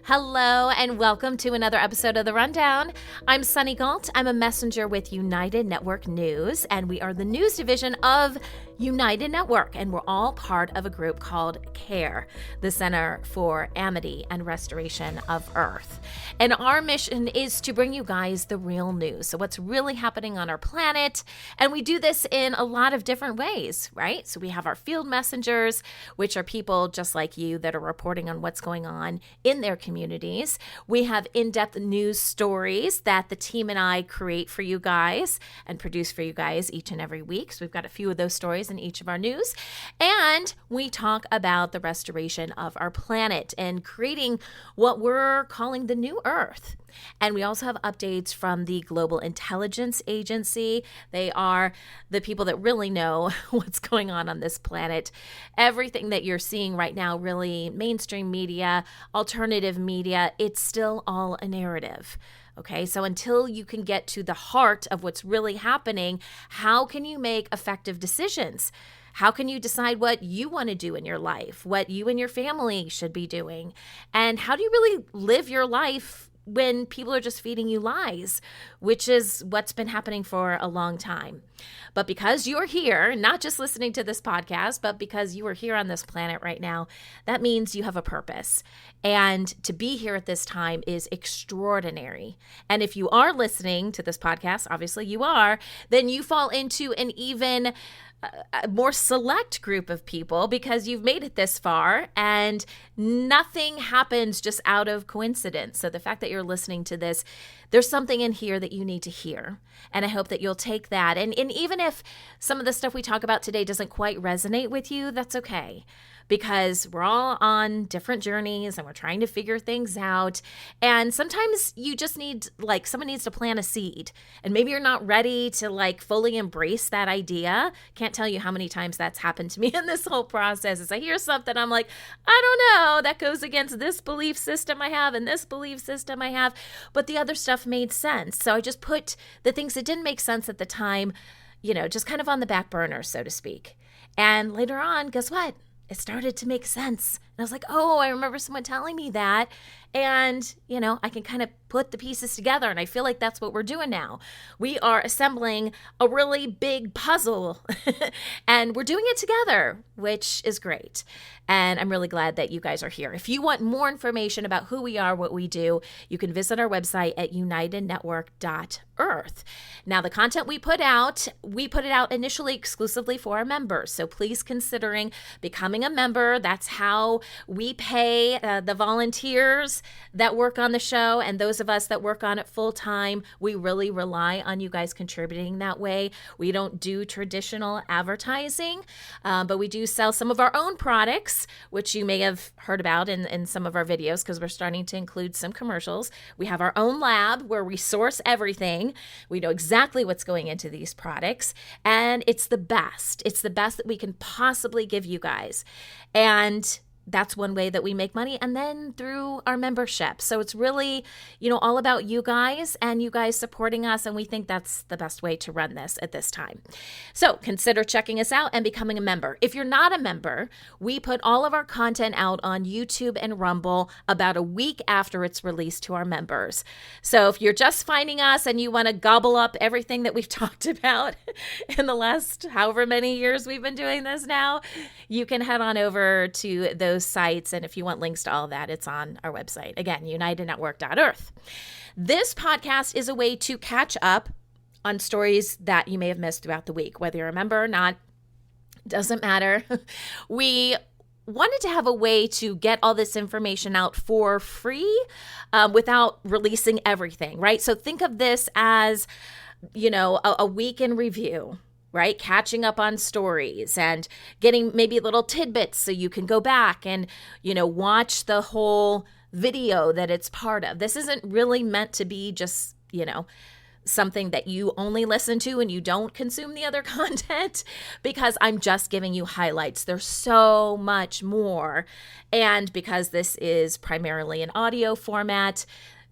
Hello and welcome to another episode of The Rundown. I'm Sunny Galt. I'm a messenger with United Network News, and we are the news division of United Network, and we're all part of a group called CARE, the Center for Amity and Restoration of Earth. And our mission is to bring you guys the real news, so what's really happening on our planet, and we do this in a lot of different ways, right? So we have our field messengers, which are people just like you that are reporting on what's going on in their communities. We have in-depth news stories that the team and I create for you guys and produce for you guys each and every week. So we've got a few of those stories in each of our news. And we talk about the restoration of our planet and creating what we're calling the new Earth. And we also have updates from the Global Intelligence Agency. They are the people that really know what's going on this planet. Everything that you're seeing right now, really mainstream media, alternative media, it's still all a narrative. Okay, so until you can get to the heart of what's really happening, how can you make effective decisions? How can you decide what you want to do in your life, what you and your family should be doing? And how do you really live your life when people are just feeding you lies, which is what's been happening for a long time? But because you're here, not just listening to this podcast, but because you are here on this planet right now, that means you have a purpose. And to be here at this time is extraordinary. And if you are listening to this podcast, obviously you are, then you fall into an even a more select group of people because you've made it this far and nothing happens just out of coincidence. So the fact that you're listening to this, there's something in here that you need to hear. And I hope that you'll take that. And even if some of the stuff we talk about today doesn't quite resonate with you, that's okay. Because we're all on different journeys and we're trying to figure things out. And sometimes you just need, someone needs to plant a seed. And maybe you're not ready to fully embrace that idea. Can't tell you how many times that's happened to me in this whole process. As I hear something, I'm like, I don't know, that goes against this belief system I have and this belief system I have. But the other stuff made sense. So I just put the things that didn't make sense at the time, just kind of on the back burner, so to speak. And later on, guess what? It started to make sense. And I was like, oh, I remember someone telling me that. And, I can kind of put the pieces together. And I feel like that's what we're doing now. We are assembling a really big puzzle and we're doing it together, which is great. And I'm really glad that you guys are here. If you want more information about who we are, what we do, you can visit our website at unitednetwork.earth. Now, the content we put it out initially exclusively for our members. So please considering becoming a member. That's how we pay the volunteers that work on the show and those of us that work on it full time. We really rely on you guys contributing that way. We don't do traditional advertising, but we do sell some of our own products, which you may have heard about in some of our videos because we're starting to include some commercials. We have our own lab where we source everything. We know exactly what's going into these products, and it's the best. It's the best that we can possibly give you guys. And that's one way that we make money, and then through our membership. So it's really, all about you guys and you guys supporting us, and we think that's the best way to run this at this time. So consider checking us out and becoming a member. If you're not a member, we put all of our content out on YouTube and Rumble about a week after it's released to our members. So if you're just finding us and you want to gobble up everything that we've talked about in the last however many years we've been doing this now, you can head on over to those sites. And if you want links to all of that, it's on our website. Again, unitednetwork.earth. This podcast is a way to catch up on stories that you may have missed throughout the week, whether you're a member or not, doesn't matter. We wanted to have a way to get all this information out for free without releasing everything, right? So think of this as, a week in review, right? Catching up on stories and getting maybe little tidbits so you can go back and, watch the whole video that it's part of. This isn't really meant to be just, something that you only listen to and you don't consume the other content, because I'm just giving you highlights. There's so much more. And because this is primarily an audio format,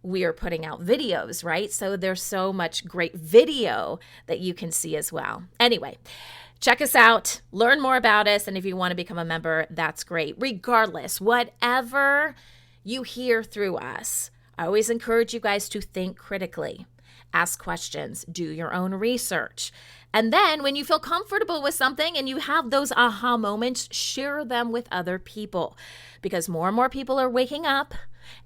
we are putting out videos, right? So there's so much great video that you can see as well. Anyway, check us out, learn more about us, and if you want to become a member, that's great. Regardless, whatever you hear through us, I always encourage you guys to think critically, ask questions, do your own research. And then when you feel comfortable with something and you have those aha moments, share them with other people, because more and more people are waking up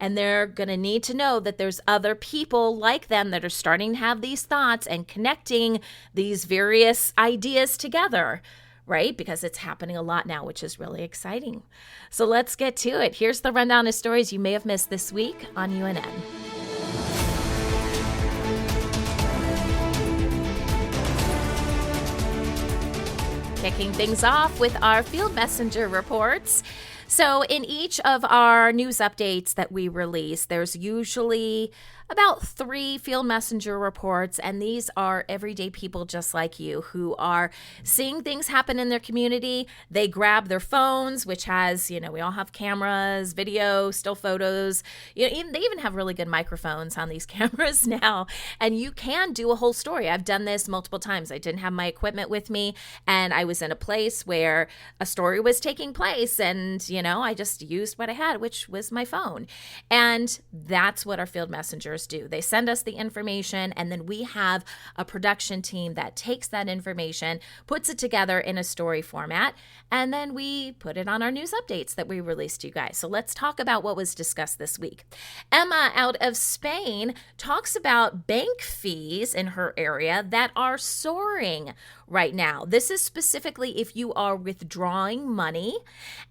and they're going to need to know that there's other people like them that are starting to have these thoughts and connecting these various ideas together, right? Because it's happening a lot now, which is really exciting. So let's get to it. Here's the rundown of stories you may have missed this week on UNN. Kicking things off with our field messenger reports. So in each of our news updates that we release, there's usually about 3 field messenger reports, and these are everyday people just like you who are seeing things happen in their community. They grab their phones, which has, we all have cameras, video, still photos. They even have really good microphones on these cameras now, and you can do a whole story. I've done this multiple times. I didn't have my equipment with me, and I was in a place where a story was taking place, and, I just used what I had, which was my phone. And that's what our field messengers do. They send us the information, and then we have a production team that takes that information, puts it together in a story format, and then we put it on our news updates that we release to you guys. So let's talk about what was discussed this week. Emma out of Spain talks about bank fees in her area that are soaring right now. This is specifically if you are withdrawing money.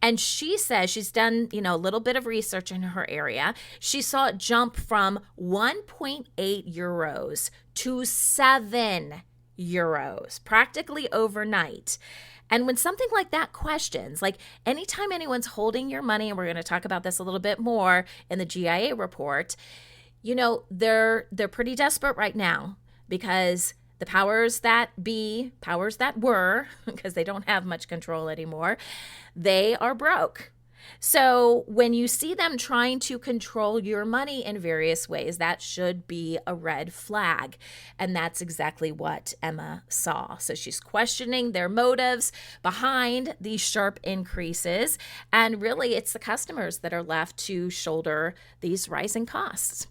And she says she's done, a little bit of research in her area. She saw it jump from 1.8 euros to 7 euros, practically overnight. And when something like that questions, like anytime anyone's holding your money, and we're going to talk about this a little bit more in the GIA report, they're pretty desperate right now because the powers that be, powers that were, because they don't have much control anymore, they are broke. So when you see them trying to control your money in various ways, that should be a red flag. And that's exactly what Emma saw. So she's questioning their motives behind these sharp increases. And really, it's the customers that are left to shoulder these rising costs.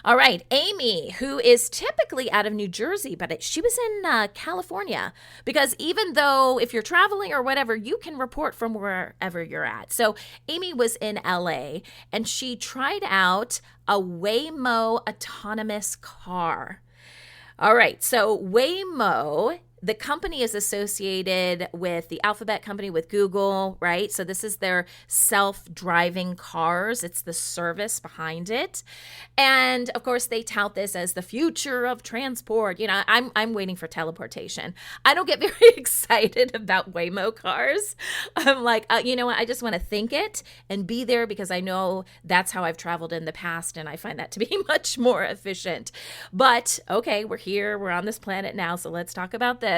All right, Amy, who is typically out of New Jersey, but she was in California, because even though if you're traveling or whatever, you can report from wherever you're at. So Amy was in LA, and she tried out a Waymo autonomous car. All right, so Waymo, the company is associated with the Alphabet company, with Google, right? So this is their self-driving cars. It's the service behind it. And of course, they tout this as the future of transport. I'm waiting for teleportation. I don't get very excited about Waymo cars. I'm like, you know what? I just want to think it and be there because I know that's how I've traveled in the past, and I find that to be much more efficient. But okay, we're here. We're on this planet now, so let's talk about this.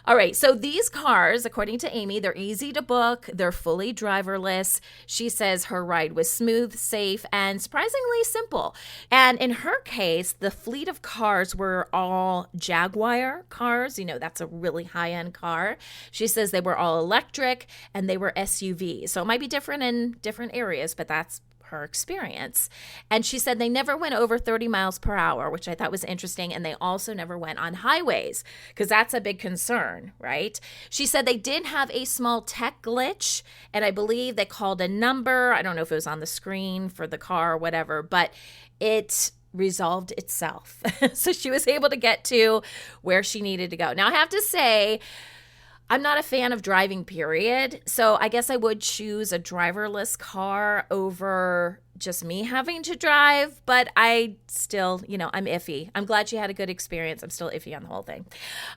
All right, so these cars, according to Amy, they're easy to book. They're fully driverless. She says her ride was smooth, safe, and surprisingly simple. And in her case, the fleet of cars were all Jaguar cars. That's a really high-end car. She says they were all electric and they were SUVs. So it might be different in different areas, but that's her experience. And she said they never went over 30 miles per hour, which I thought was interesting. And they also never went on highways because that's a big concern, right? She said they did have a small tech glitch, and I believe they called a number. I don't know if it was on the screen for the car or whatever, but it resolved itself. So she was able to get to where she needed to go. Now, I have to say, I'm not a fan of driving, period. So I guess I would choose a driverless car over just me having to drive, but I still, I'm iffy. I'm glad she had a good experience. I'm still iffy on the whole thing.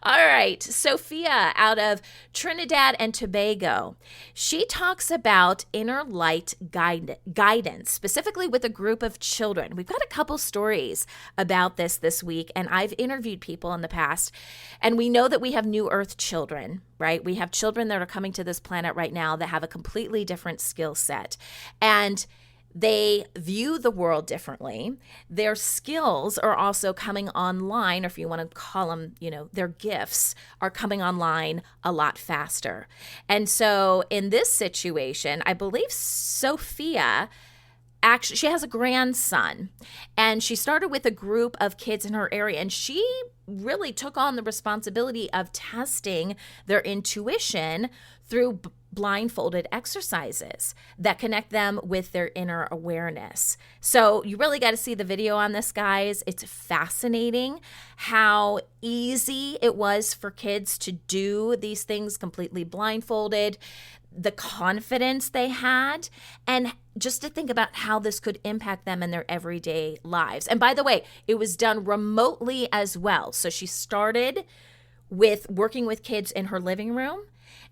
All right. Sophia out of Trinidad and Tobago. She talks about inner light guidance, specifically with a group of children. We've got a couple stories about this week, and I've interviewed people in the past, and we know that we have New Earth children, right? We have children that are coming to this planet right now that have a completely different skill set. And They view the world differently. Their skills are also coming online, or if you want to call them, their gifts are coming online a lot faster. And so in this situation, I believe Sophia, actually, she has a grandson, and she started with a group of kids in her area, and she really took on the responsibility of testing their intuition through blindfolded exercises that connect them with their inner awareness. So you really got to see the video on this, guys. It's fascinating how easy it was for kids to do these things completely blindfolded, the confidence they had, and just to think about how this could impact them in their everyday lives. And by the way, it was done remotely as well. So she started with working with kids in her living room,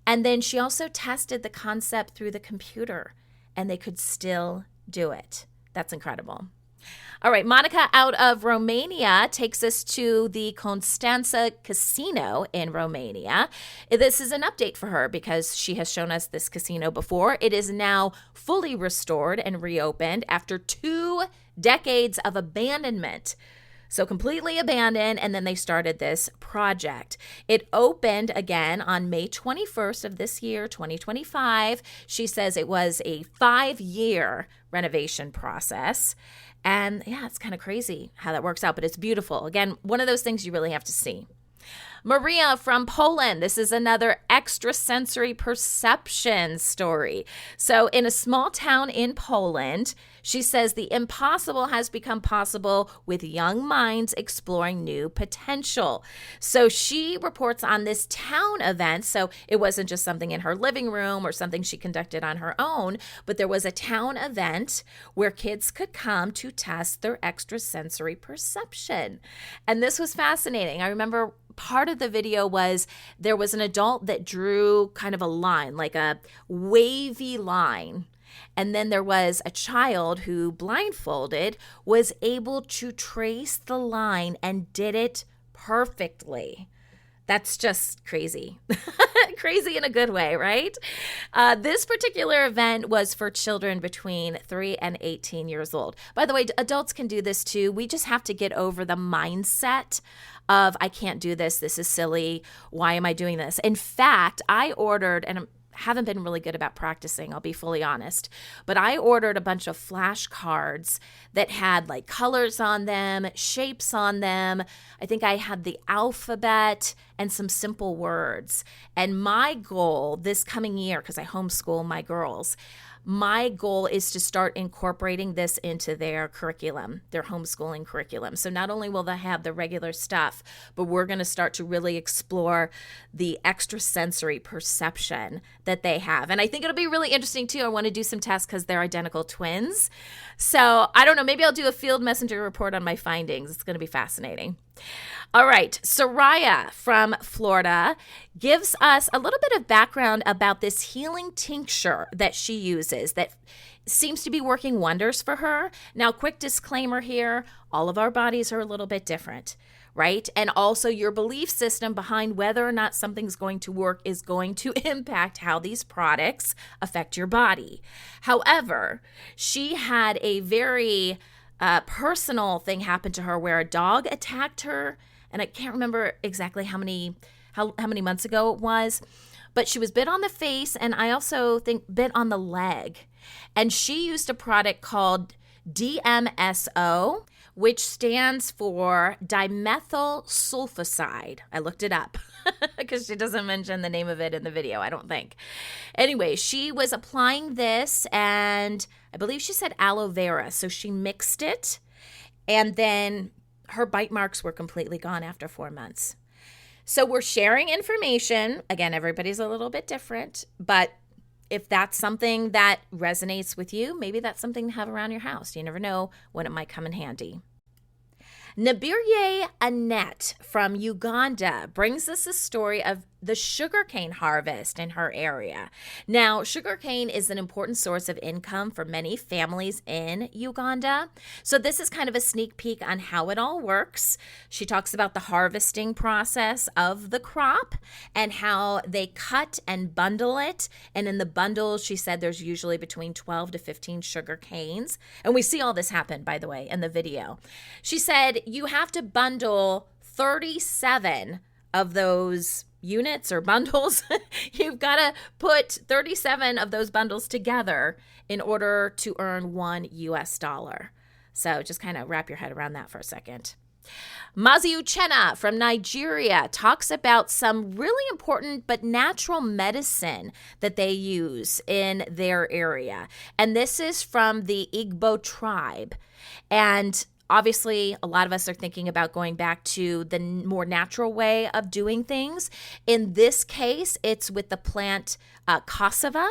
and then she also tested the concept through the computer, and they could still do it. That's incredible. All right, Monica out of Romania takes us to the Constanța Casino in Romania. This is an update for her because she has shown us this casino before. It is now fully restored and reopened after 2 decades of abandonment. So completely abandoned, and then they started this project. It opened again on May 21st of this year, 2025. She says it was a 5-year renovation process. And yeah, it's kind of crazy how that works out, but it's beautiful. Again, one of those things you really have to see. Maria from Poland. This is another extrasensory perception story. So in a small town in Poland, she says the impossible has become possible with young minds exploring new potential. So she reports on this town event. So it wasn't just something in her living room or something she conducted on her own, but there was a town event where kids could come to test their extrasensory perception. And this was fascinating. I remember part of the video was there was an adult that drew kind of a line, like a wavy line. And then there was a child who, blindfolded, was able to trace the line and did it perfectly. That's just crazy. Crazy in a good way, right? This particular event was for children between 3 and 18 years old. By the way, adults can do this too. We just have to get over the mindset of, I can't do this. This is silly. Why am I doing this? In fact, I ordered, and haven't been really good about practicing, I'll be fully honest, but I ordered a bunch of flashcards that had like colors on them, shapes on them. I think I had the alphabet and some simple words. And my goal this coming year, because I homeschool my girls, my goal is to start incorporating this into their curriculum, their homeschooling curriculum. So not only will they have the regular stuff, but we're going to start to really explore the extrasensory perception that they have. And I think it'll be really interesting too. I want to do some tests because they're identical twins. So I don't know, maybe I'll do a field messenger report on my findings. It's going to be fascinating. All right, Soraya from Florida gives us a little bit of background about this healing tincture that she uses that seems to be working wonders for her. Now, quick disclaimer here, all of our bodies are a little bit different, right? And also your belief system behind whether or not something's going to work is going to impact how these products affect your body. However, she had a very personal thing happen to her where a dog attacked her, and I can't remember exactly how many months ago it was, but she was bit on the face, and I also think bit on the leg. And she used a product called DMSO, which stands for dimethyl sulfoside. I looked it up because she doesn't mention the name of it in the video, I don't think. Anyway, she was applying this, and I believe she said aloe vera. So she mixed it, and then her bite marks were completely gone after 4 months. So we're sharing information. Again, everybody's a little bit different, but if that's something that resonates with you, maybe that's something to have around your house. You never know when it might come in handy. Nabirye Annette from Uganda brings us a story of the sugarcane harvest in her area. Now, sugarcane is an important source of income for many families in Uganda. So this is kind of a sneak peek on how it all works. She talks about the harvesting process of the crop and how they cut and bundle it. And in the bundles, she said there's usually between 12 to 15 sugar canes. And we see all this happen, by the way, in the video. She said you have to bundle 37 of those units or bundles. You've got to put 37 of those bundles together in order to earn $1. So just kind of wrap your head around that for a second. Mazi Uchenna from Nigeria talks about some really important but natural medicine that they use in their area. And this is from the Igbo tribe. And obviously, a lot of us are thinking about going back to the more natural way of doing things. In this case, it's with the plant cassava.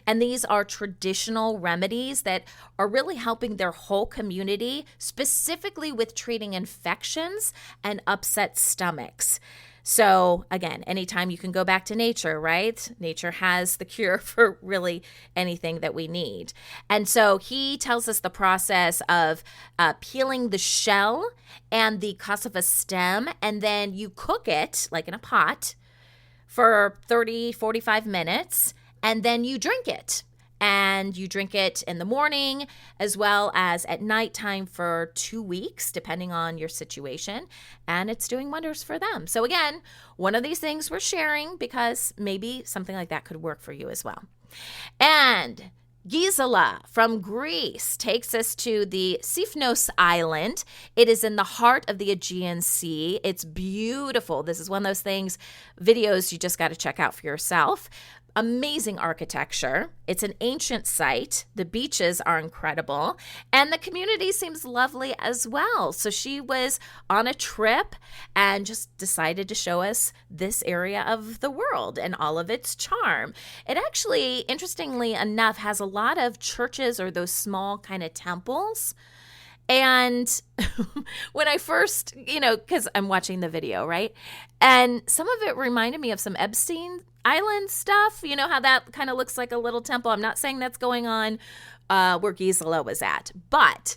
And these are traditional remedies that are really helping their whole community, specifically with treating infections and upset stomachs. So again, anytime you can go back to nature, right? Nature has the cure for really anything that we need. And so he tells us the process of peeling the shell and the cassava stem, and then you cook it like in a pot for 30, 45 minutes, and then you drink it. And you drink it in the morning as well as at nighttime for 2 weeks, depending on your situation. And it's doing wonders for them. So again, one of these things we're sharing because maybe something like that could work for you as well. And Gisela from Greece takes us to the Sifnos Island. It is in the heart of the Aegean Sea. It's beautiful. This is one of those videos you just got to check out for yourself. Amazing architecture. It's an ancient site. The beaches are incredible. And the community seems lovely as well. So she was on a trip and just decided to show us this area of the world and all of its charm. It actually, interestingly enough, has a lot of churches or those small kind of temples. And when I first, because I'm watching the video, right? And some of it reminded me of some Epstein Island stuff. You know how that kind of looks like a little temple. I'm not saying that's going on where Gisela was at, but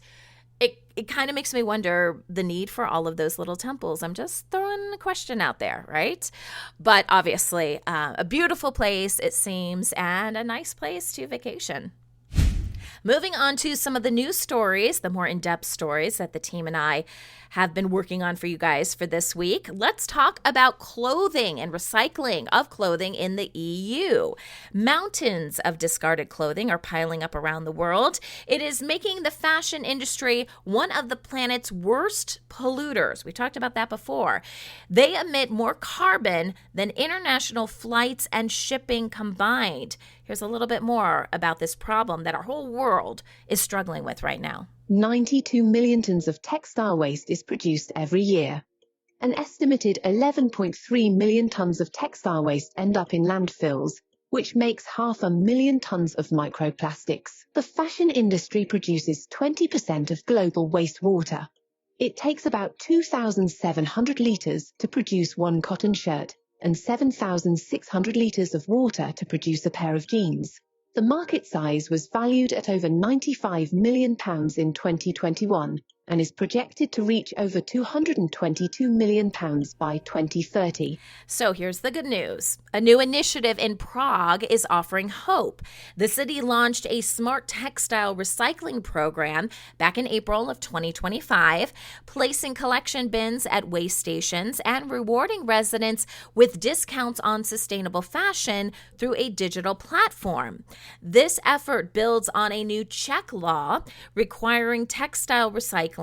it kind of makes me wonder the need for all of those little temples. I'm just throwing a question out there, right? But obviously, a beautiful place, it seems, and a nice place to vacation. Moving on to some of the news stories, the more in-depth stories that the team and I have been working on for you guys for this week. Let's talk about clothing and recycling of clothing in the EU. Mountains of discarded clothing are piling up around the world. It is making the fashion industry one of the planet's worst polluters. We talked about that before. They emit more carbon than international flights and shipping combined. Here's a little bit more about this problem that our whole world is struggling with right now. 92 million tons of textile waste is produced every year. An estimated 11.3 million tons of textile waste end up in landfills, which makes 500,000 tons of microplastics. The fashion industry produces 20% of global wastewater. It takes about 2,700 litres to produce one cotton shirt and 7,600 litres of water to produce a pair of jeans. The market size was valued at over £95 million in 2021 and is projected to reach over £222 million by 2030. So here's the good news. A new initiative in Prague is offering hope. The city launched a smart textile recycling program back in April of 2025, placing collection bins at waste stations and rewarding residents with discounts on sustainable fashion through a digital platform. This effort builds on a new Czech law requiring textile recycling,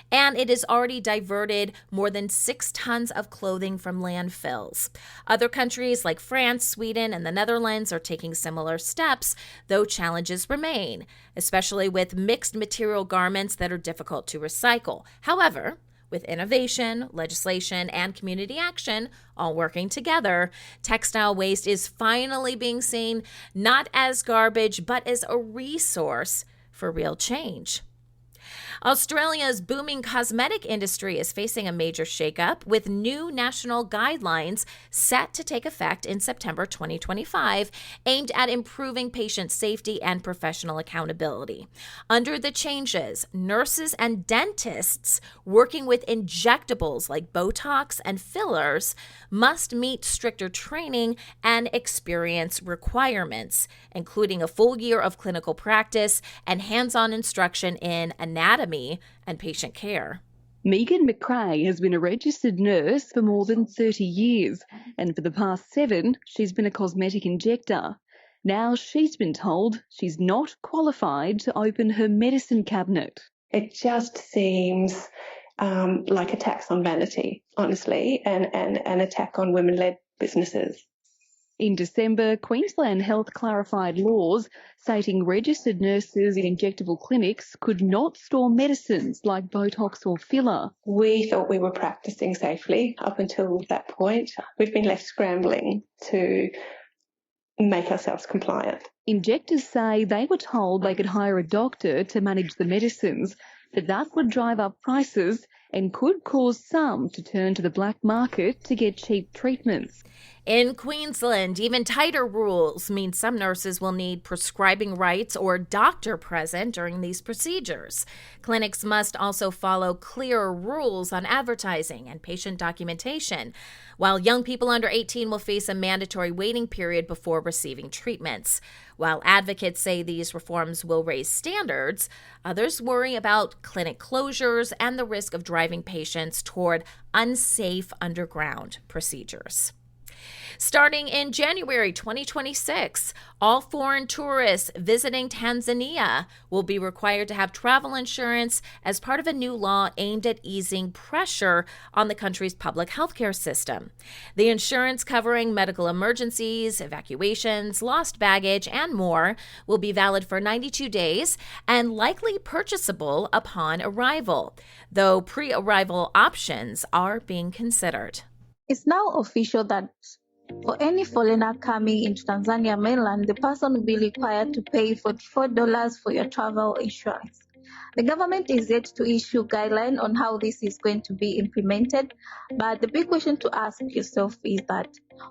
and it has already diverted more than 6 tons of clothing from landfills. Other countries like France, Sweden, and the Netherlands are taking similar steps, though challenges remain, especially with mixed material garments that are difficult to recycle. However, with innovation, legislation, and community action all working together, textile waste is finally being seen not as garbage, but as a resource for real change. Australia's booming cosmetic industry is facing a major shakeup with new national guidelines set to take effect in September 2025, aimed at improving patient safety and professional accountability. Under the changes, nurses and dentists working with injectables like Botox and fillers must meet stricter training and experience requirements, including a full year of clinical practice and hands-on instruction in anatomy and patient care. Megan McRae has been a registered nurse for more than 30 years, and for the past 7, she's been a cosmetic injector. Now she's been told she's not qualified to open her medicine cabinet. It just seems like a tax on vanity, honestly, and an attack on women-led businesses. In December, Queensland Health clarified laws stating registered nurses in injectable clinics could not store medicines like Botox or filler. We thought we were practicing safely up until that point. We've been left scrambling to make ourselves compliant. Injectors say they were told they could hire a doctor to manage the medicines, but that would drive up prices and could cause some to turn to the black market to get cheap treatments. In Queensland, even tighter rules mean some nurses will need prescribing rights or doctor present during these procedures. Clinics must also follow clearer rules on advertising and patient documentation, while young people under 18 will face a mandatory waiting period before receiving treatments. While advocates say these reforms will raise standards, others worry about clinic closures and the risk of driving patients toward unsafe underground procedures. Starting in January 2026, all foreign tourists visiting Tanzania will be required to have travel insurance as part of a new law aimed at easing pressure on the country's public healthcare system. The insurance covering medical emergencies, evacuations, lost baggage, and more will be valid for 92 days and likely purchasable upon arrival, though pre-arrival options are being considered. It's now official that for any foreigner coming into Tanzania mainland, the person will be required to pay $44 for your travel insurance. The government is yet to issue guidelines on how this is going to be implemented, but the big question to ask yourself is that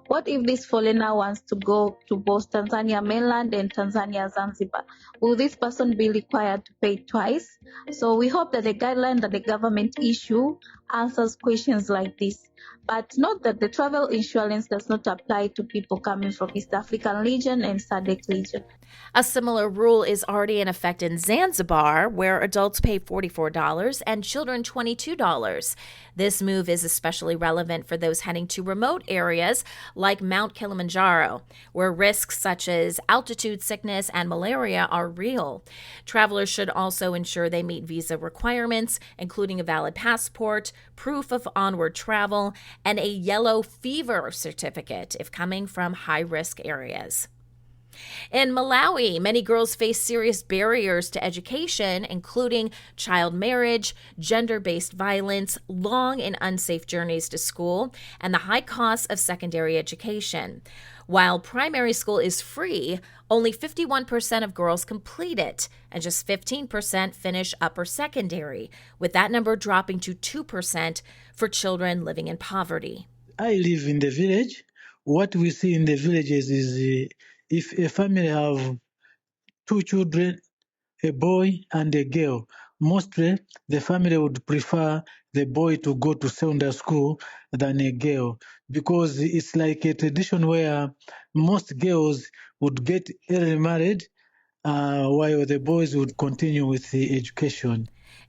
what if this foreigner wants to go to both Tanzania mainland and Tanzania Zanzibar? Will this person be required to pay twice? So we hope that the guideline that the government issue answers questions like this. But note that the travel insurance does not apply to people coming from East African region and SADC region. A similar rule is already in effect in Zanzibar, where adults pay $44 and children $22. This move is especially relevant for those heading to remote areas like Mount Kilimanjaro, where risks such as altitude sickness and malaria are real. Travelers should also ensure they meet visa requirements, including a valid passport, proof of onward travel, and a yellow fever certificate if coming from high-risk areas. In Malawi, many girls face serious barriers to education, including child marriage, gender-based violence, long and unsafe journeys to school, and the high costs of secondary education. While primary school is free, only 51% of girls complete it, and just 15% finish upper secondary, with that number dropping to 2% for children living in poverty. I live in the village. What we see in the villages is if a family have 2 children, a boy and a girl, mostly the family would prefer the boy to go to secondary school than a girl, because it's like a tradition where most girls would get early married while the boys would continue with the education.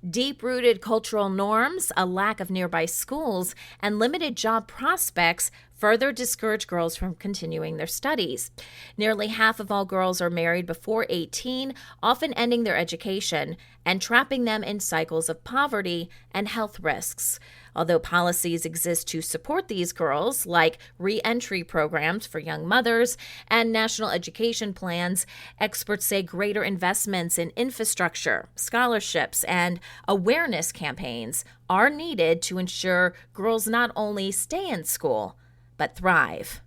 Deep-rooted cultural norms, a lack of nearby schools, and limited job prospects further discourage girls from continuing their studies. Nearly half of all girls are married before 18, often ending their education and trapping them in cycles of poverty and health risks. Although policies exist to support these girls, like re-entry programs for young mothers and national education plans, experts say greater investments in infrastructure, scholarships, and awareness campaigns are needed to ensure girls not only stay in school, but thrive.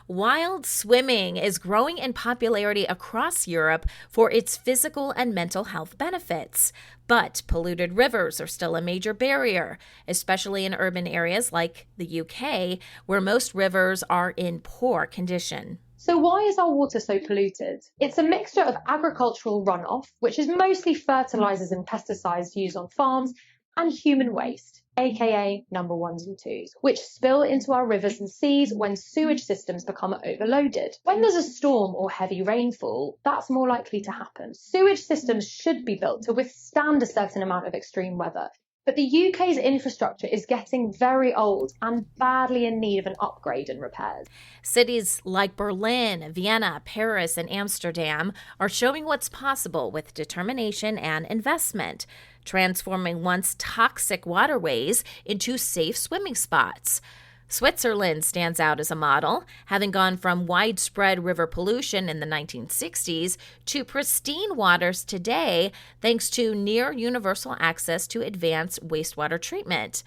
Wild swimming is growing in popularity across Europe for its physical and mental health benefits. But polluted rivers are still a major barrier, especially in urban areas like the UK, where most rivers are in poor condition. So why is our water so polluted? It's a mixture of agricultural runoff, which is mostly fertilizers and pesticides used on farms, and human waste, aka number ones and twos, which spill into our rivers and seas when sewage systems become overloaded. When there's a storm or heavy rainfall, that's more likely to happen. Sewage systems should be built to withstand a certain amount of extreme weather. But the UK's infrastructure is getting very old and badly in need of an upgrade and repairs. Cities like Berlin, Vienna, Paris, and Amsterdam are showing what's possible with determination and investment, transforming once toxic waterways into safe swimming spots. Switzerland stands out as a model, having gone from widespread river pollution in the 1960s to pristine waters today thanks to near universal access to advanced wastewater treatment.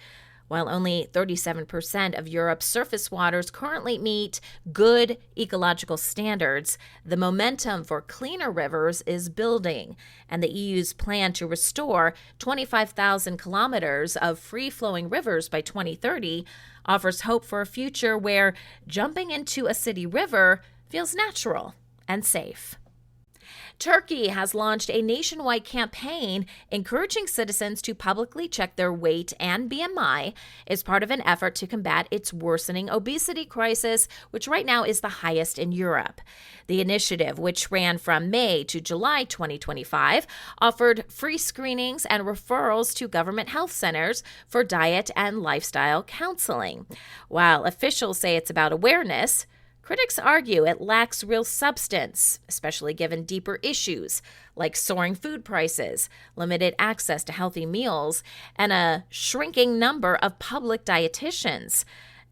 While only 37% of Europe's surface waters currently meet good ecological standards, the momentum for cleaner rivers is building, and the EU's plan to restore 25,000 kilometers of free-flowing rivers by 2030 offers hope for a future where jumping into a city river feels natural and safe. Turkey has launched a nationwide campaign encouraging citizens to publicly check their weight and BMI as part of an effort to combat its worsening obesity crisis, which right now is the highest in Europe. The initiative, which ran from May to July 2025, offered free screenings and referrals to government health centers for diet and lifestyle counseling. While officials say it's about awareness, critics argue it lacks real substance, especially given deeper issues like soaring food prices, limited access to healthy meals, and a shrinking number of public dietitians.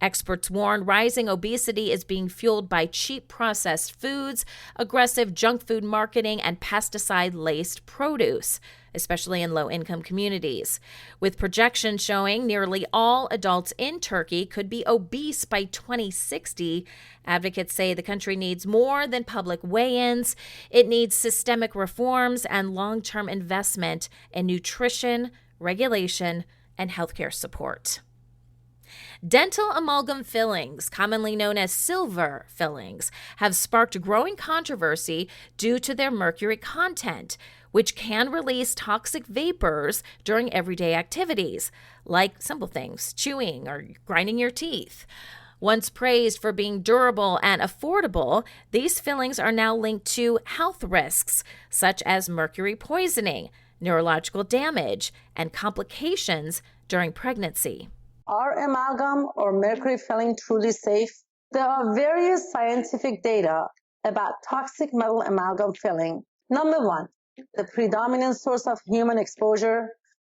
Experts warn rising obesity is being fueled by cheap processed foods, aggressive junk food marketing, and pesticide-laced produce, especially in low-income communities. With projections showing nearly all adults in Turkey could be obese by 2060, advocates say the country needs more than public weigh-ins. It needs systemic reforms and long-term investment in nutrition, regulation, and healthcare support. Dental amalgam fillings, commonly known as silver fillings, have sparked growing controversy due to their mercury content, which can release toxic vapors during everyday activities, like simple things, chewing or grinding your teeth. Once praised for being durable and affordable, these fillings are now linked to health risks, such as mercury poisoning, neurological damage, and complications during pregnancy. Are amalgam or mercury filling truly safe? There are various scientific data about toxic metal amalgam filling. Number one, the predominant source of human exposure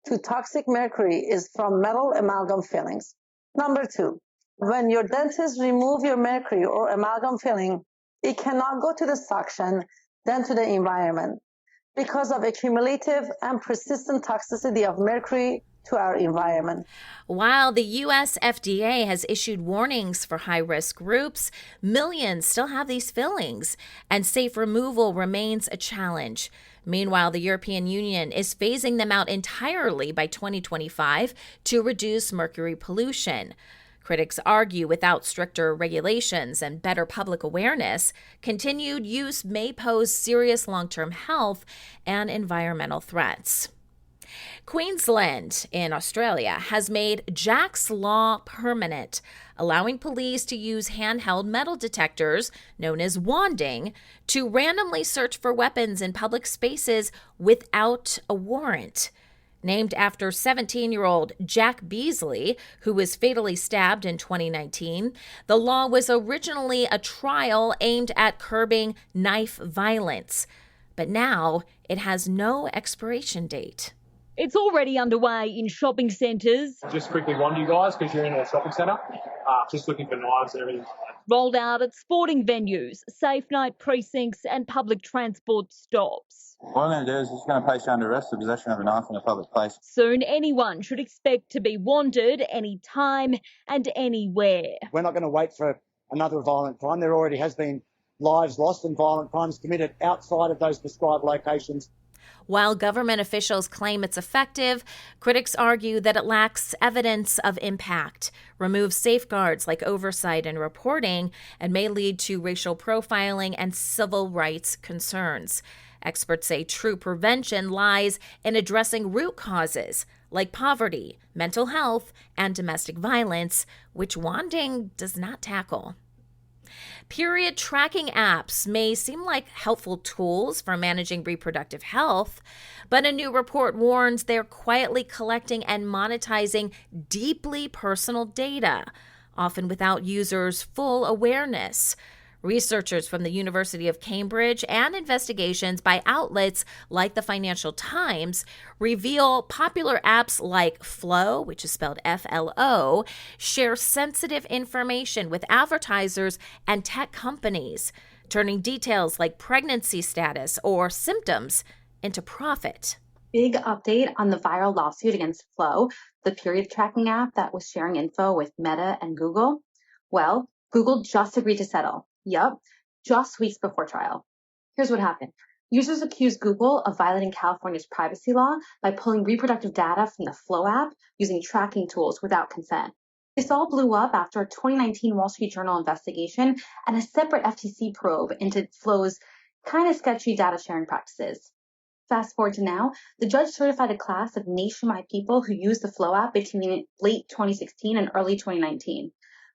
to toxic mercury is from metal amalgam fillings. Number two, when your dentist removes your mercury or amalgam filling, it cannot go to the suction, then to the environment because of accumulative and persistent toxicity of mercury to our environment. While the U.S. FDA has issued warnings for high-risk groups, millions still have these fillings, and safe removal remains a challenge. Meanwhile, the European Union is phasing them out entirely by 2025 to reduce mercury pollution. Critics argue without stricter regulations and better public awareness, continued use may pose serious long-term health and environmental threats. Queensland in Australia has made Jack's Law permanent, allowing police to use handheld metal detectors, known as wanding, to randomly search for weapons in public spaces without a warrant. Named after 17-year-old Jack Beasley, who was fatally stabbed in 2019, the law was originally a trial aimed at curbing knife violence. But now it has no expiration date. It's already underway in shopping centres. Just quickly warn you guys, because you're in a shopping centre, just looking for knives and everything. Rolled out at sporting venues, safe night precincts and public transport stops. What I'm going to do is just going to place you under arrest for possession of a knife in a public place. Soon anyone should expect to be wanted anytime and anywhere. We're not going to wait for another violent crime. There already has been lives lost and violent crimes committed outside of those prescribed locations. While government officials claim it's effective, critics argue that it lacks evidence of impact, removes safeguards like oversight and reporting, and may lead to racial profiling and civil rights concerns. Experts say true prevention lies in addressing root causes like poverty, mental health, and domestic violence, which Wanding does not tackle. Period tracking apps may seem like helpful tools for managing reproductive health, but a new report warns they're quietly collecting and monetizing deeply personal data, often without users' full awareness. Researchers from the University of Cambridge and investigations by outlets like the Financial Times reveal popular apps like Flow, which is spelled F-L-O, share sensitive information with advertisers and tech companies, turning details like pregnancy status or symptoms into profit. Big update on the viral lawsuit against Flow, the period tracking app that was sharing info with Meta and Google. Well, Google just agreed to settle. Yup, just weeks before trial. Here's what happened. Users accused Google of violating California's privacy law by pulling reproductive data from the Flow app using tracking tools without consent. This all blew up after a 2019 Wall Street Journal investigation and a separate FTC probe into Flow's kind of sketchy data sharing practices. Fast forward to now, the judge certified a class of nationwide people who used the Flow app between late 2016 and early 2019.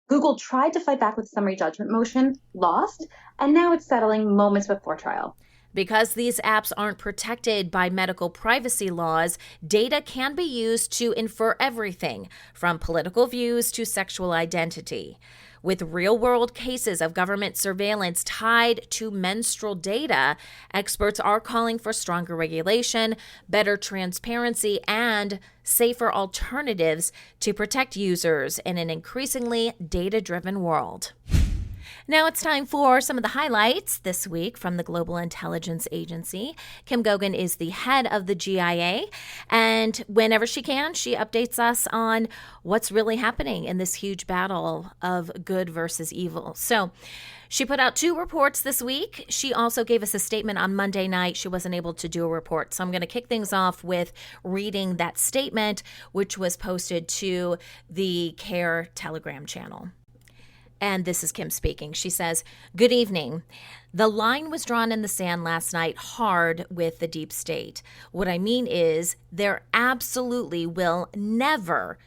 Google tried to fight back with a summary judgment motion, lost, and now it's settling moments before trial. Because these apps aren't protected by medical privacy laws, data can be used to infer everything from political views to sexual identity. With real-world cases of government surveillance tied to menstrual data, experts are calling for stronger regulation, better transparency, and safer alternatives to protect users in an increasingly data-driven world. Now it's time for some of the highlights this week from the Global Intelligence Agency. Kim Gogan is the head of the GIA, and whenever she can, she updates us on what's really happening in this huge battle of good versus evil. So she put out 2 reports this week. She also gave us a statement on Monday night. She wasn't able to do a report. So I'm going to kick things off with reading that statement, which was posted to the CARE Telegram channel. And this is Kim speaking. She says, "Good evening. The line was drawn in the sand last night hard with the deep state. What I mean is there absolutely will never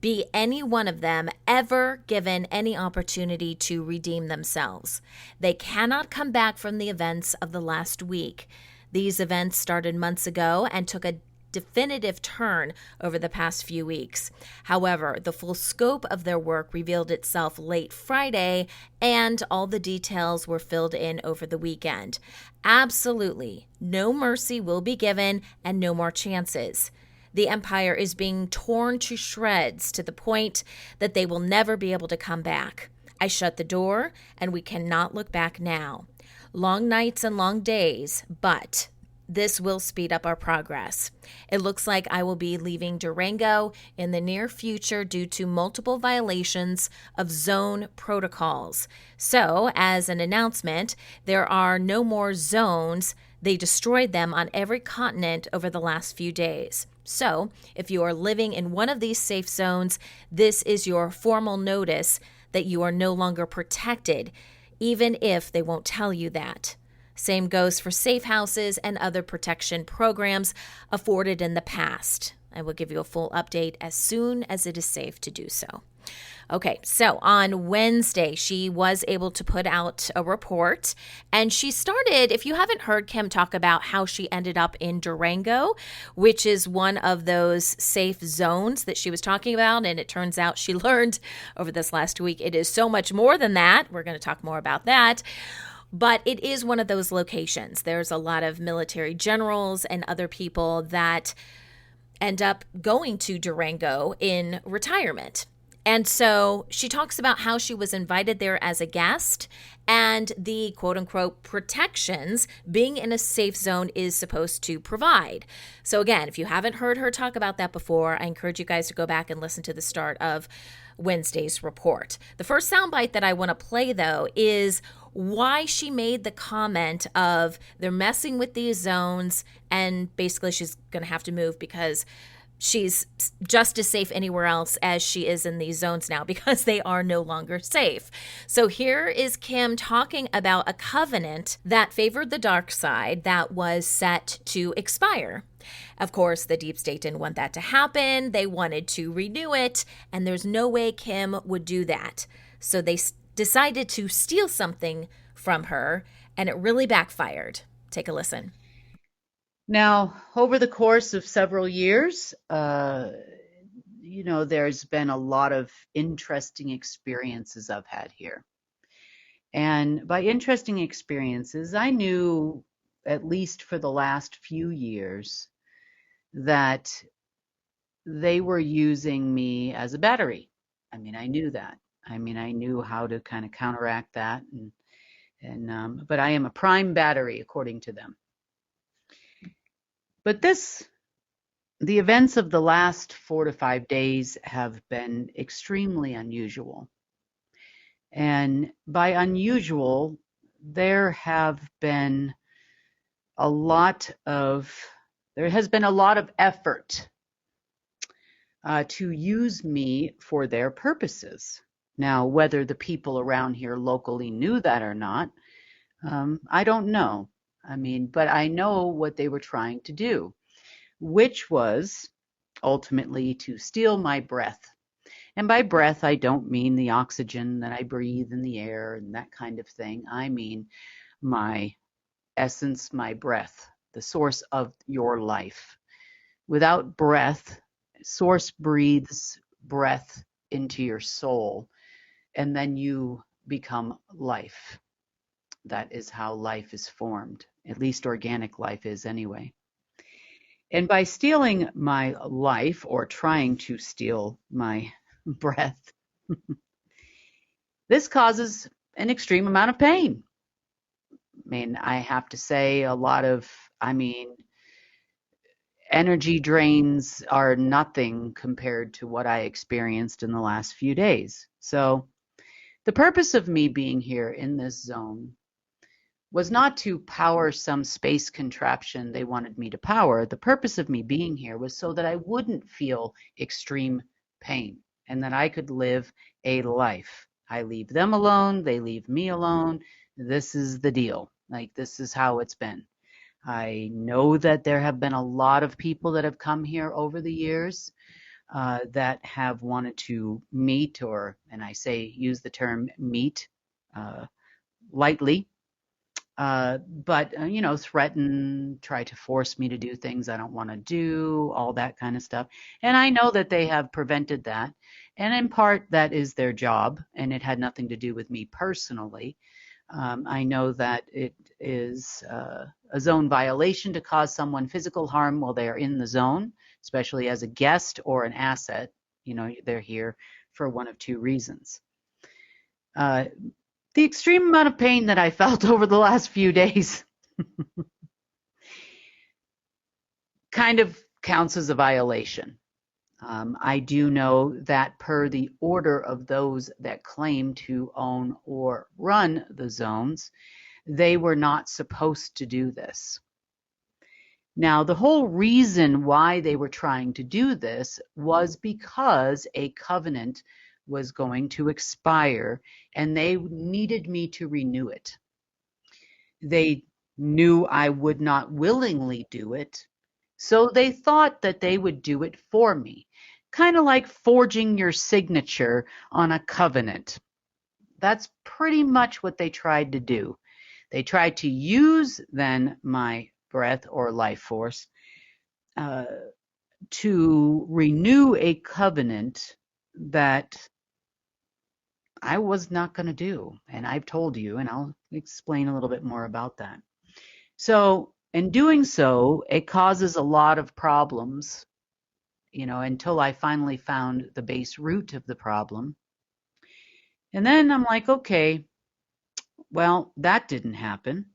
be any one of them ever given any opportunity to redeem themselves. They cannot come back from the events of the last week. These events started months ago and took a definitive turn over the past few weeks. However, the full scope of their work revealed itself late Friday, and all the details were filled in over the weekend. Absolutely, no mercy will be given and no more chances. The empire is being torn to shreds to the point that they will never be able to come back. I shut the door, and we cannot look back now. Long nights and long days, but this will speed up our progress. It looks like I will be leaving Durango in the near future due to multiple violations of zone protocols. So, as an announcement, there are no more zones. They destroyed them on every continent over the last few days. So, if you are living in one of these safe zones, this is your formal notice that you are no longer protected, even if they won't tell you that. Same goes for safe houses and other protection programs afforded in the past. I will give you a full update as soon as it is safe to do so." Okay, so on Wednesday, she was able to put out a report, and she started, if you haven't heard Kim talk about how she ended up in Durango, which is one of those safe zones that she was talking about, and it turns out she learned over this last week it is so much more than that. We're going to talk more about that. But it is one of those locations. There's a lot of military generals and other people that end up going to Durango in retirement. And so she talks about how she was invited there as a guest and the quote unquote protections being in a safe zone is supposed to provide. So again, if you haven't heard her talk about that before, I encourage you guys to go back and listen to the start of Wednesday's report. The first soundbite that I want to play, though, is why she made the comment of they're messing with these zones and basically she's going to have to move because she's just as safe anywhere else as she is in these zones now because they are no longer safe. So here is Kim talking about a covenant that favored the dark side that was set to expire. Of course, the deep state didn't want that to happen. They wanted to renew it, and there's no way Kim would do that. So they decided to steal something from her, and it really backfired. Take a listen. Now, over the course of several years, there's been a lot of interesting experiences I've had here. And by interesting experiences, I knew, at least for the last few years, that they were using me as a battery. I mean, I knew that. I mean, I knew how to kind of counteract that. But I am a prime battery, according to them. But the events of the last 4 to 5 days have been extremely unusual. And by unusual, there has been a lot of effort to use me for their purposes. Now, whether the people around here locally knew that or not, I don't know. I mean, but I know what they were trying to do, which was ultimately to steal my breath. And by breath, I don't mean the oxygen that I breathe in the air and that kind of thing. I mean my essence, my breath, the source of your life. Without breath, source breathes breath into your soul, and then you become life. That is how life is formed. At least organic life is anyway. And by stealing my life, or trying to steal my breath, this causes an extreme amount of pain. I mean, I have to say energy drains are nothing compared to what I experienced in the last few days. So the purpose of me being here in this zone was not to power some space contraption they wanted me to power. The purpose of me being here was so that I wouldn't feel extreme pain and that I could live a life. I leave them alone, they leave me alone. This is the deal. Like, this is how it's been. I know that there have been a lot of people that have come here over the years that have wanted to meet, and I say use the term meet lightly, but threaten, try to force me to do things I don't want to do, all that kind of stuff. And I know that they have prevented that. And in part, that is their job, and it had nothing to do with me personally. I know that it is a zone violation to cause someone physical harm while they are in the zone, especially as a guest or an asset. They're here for one of two reasons. The extreme amount of pain that I felt over the last few days kind of counts as a violation. I do know that per the order of those that claim to own or run the zones, they were not supposed to do this. Now, the whole reason why they were trying to do this was because a covenant was going to expire and they needed me to renew it. They knew I would not willingly do it, so they thought that they would do it for me, kind of like forging your signature on a covenant. That's pretty much what they tried to do. They tried to use then my breath or life force to renew a covenant that I was not going to do. And I've told you, and I'll explain a little bit more about that. So in doing so, it causes a lot of problems, until I finally found the base root of the problem. And then I'm like, okay, well, that didn't happen.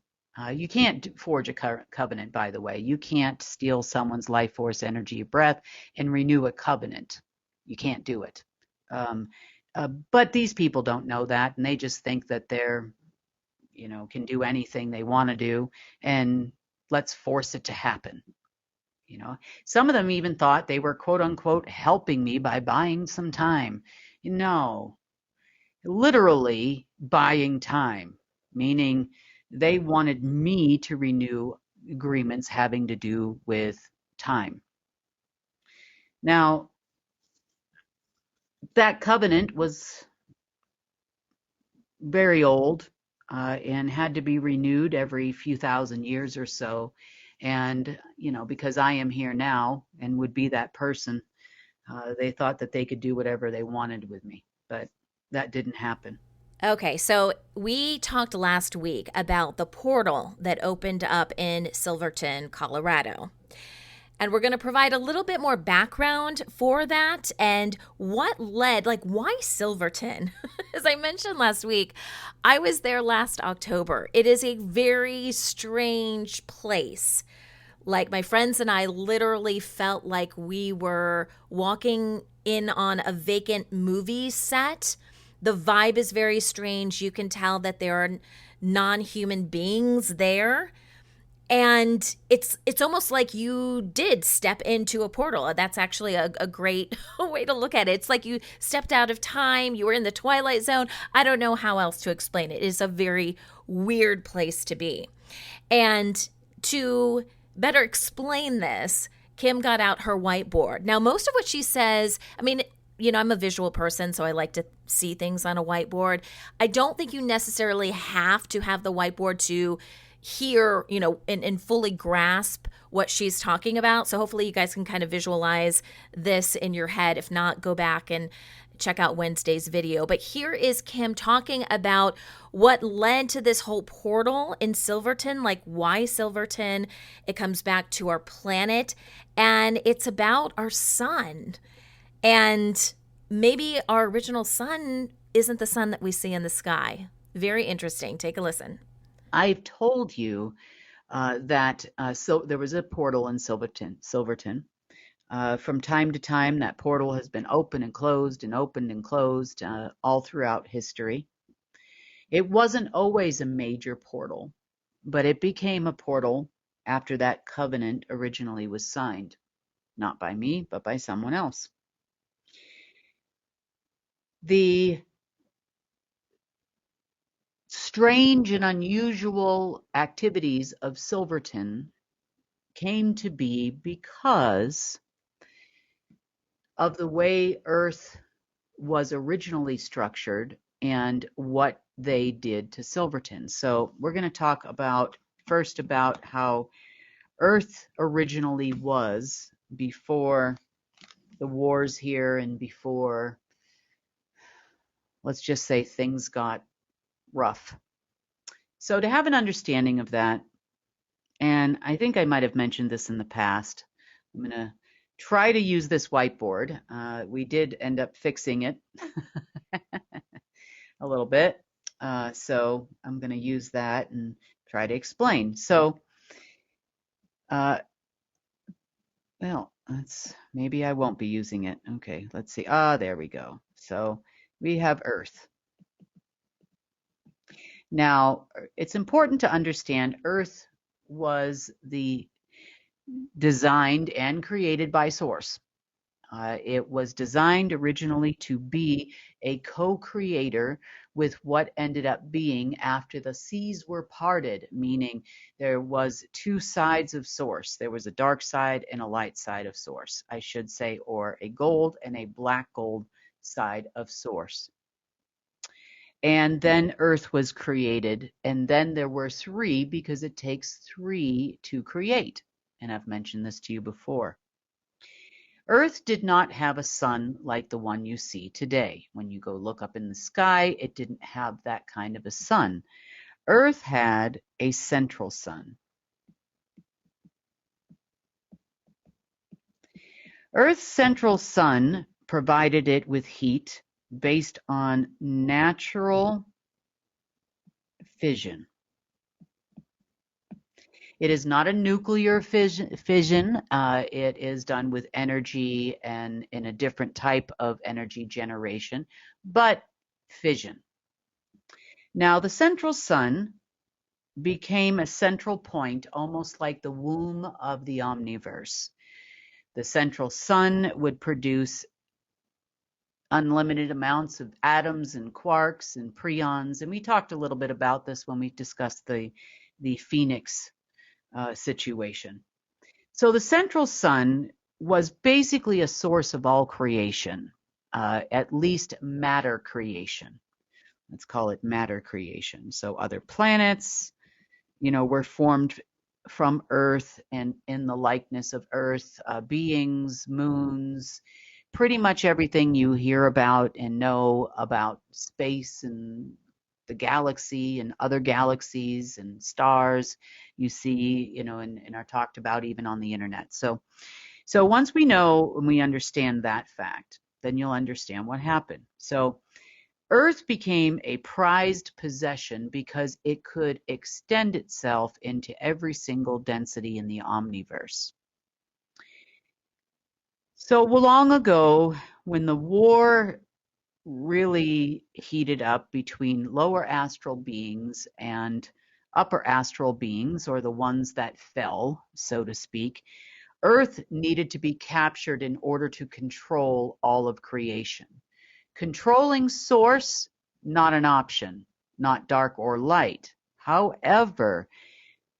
You can't forge a covenant, by the way. You can't steal someone's life force, energy, breath, and renew a covenant. You can't do it. But these people don't know that, and they just think that they're, can do anything they want to do, and let's force it to happen. Some of them even thought they were quote unquote helping me by buying some time. No, literally buying time, meaning they wanted me to renew agreements having to do with time. Now, that covenant was very old and had to be renewed every few thousand years or so. And, because I am here now and would be that person, they thought that they could do whatever they wanted with me. But that didn't happen. Okay, so we talked last week about the portal that opened up in Silverton, Colorado. And we're going to provide a little bit more background for that and what led, why Silverton? As I mentioned last week, I was there last October. It is a very strange place. My friends and I literally felt like we were walking in on a vacant movie set. The vibe is very strange. You can tell that there are non-human beings there. And it's almost like you did step into a portal. That's actually a great way to look at it. It's like you stepped out of time. You were in the Twilight Zone. I don't know how else to explain it. It is a very weird place to be. And to better explain this, Kim got out her whiteboard. Now, most of what she says, I'm a visual person, so I like to see things on a whiteboard. I don't think you necessarily have to have the whiteboard to hear, and fully grasp what she's talking about. So hopefully you guys can kind of visualize this in your head. If not, go back and check out Wednesday's video. But here is Kim talking about what led to this whole portal in Silverton, why Silverton. It comes back to our planet, and it's about our sun. And maybe our original sun isn't the sun that we see in the sky. Very interesting. Take a listen. I've told you that so there was a portal in Silverton. From time to time, that portal has been open and closed and opened and closed all throughout history. It wasn't always a major portal, but it became a portal after that covenant originally was signed. Not by me, but by someone else. The strange and unusual activities of Silverton came to be because of the way Earth was originally structured and what they did to Silverton. So we're going to talk first about how Earth originally was before the wars here and before, let's just say, things got rough. So to have an understanding of that, and I think I might have mentioned this in the past, I'm going to try to use this whiteboard. We did end up fixing it a little bit. So I'm going to use that and try to explain. So, maybe I won't be using it. Okay, let's see. There we go. So we have Earth. Now, it's important to understand Earth was designed and created by Source. It was designed originally to be a co-creator with what ended up being after the seas were parted, meaning there was two sides of Source. There was a dark side and a light side of Source, I should say, or a gold and a black gold side of Source. And then Earth was created, and then there were three because it takes three to create. And I've mentioned this to you before. Earth did not have a sun like the one you see today. When you go look up in the sky, it didn't have that kind of a sun. Earth had a central sun. Earth's central sun provided it with heat based on natural fission. It is not a nuclear fission. It is done with energy and in a different type of energy generation, but fission. Now, the central sun became a central point, almost like the womb of the omniverse. The central sun would produce unlimited amounts of atoms and quarks and preons, and we talked a little bit about this when we discussed the Phoenix situation. So the central sun was basically a source of all creation, at least matter creation. Let's call it matter creation. So other planets, were formed from Earth and in the likeness of Earth, beings, moons, pretty much everything you hear about and know about space and the galaxy and other galaxies and stars you see, and are talked about even on the internet. So once we know and we understand that fact, then you'll understand what happened. So Earth became a prized possession because it could extend itself into every single density in the omniverse. So long ago, when the war really heated up between lower astral beings and upper astral beings, or the ones that fell, so to speak, Earth needed to be captured in order to control all of creation. Controlling source, not an option, not dark or light. However,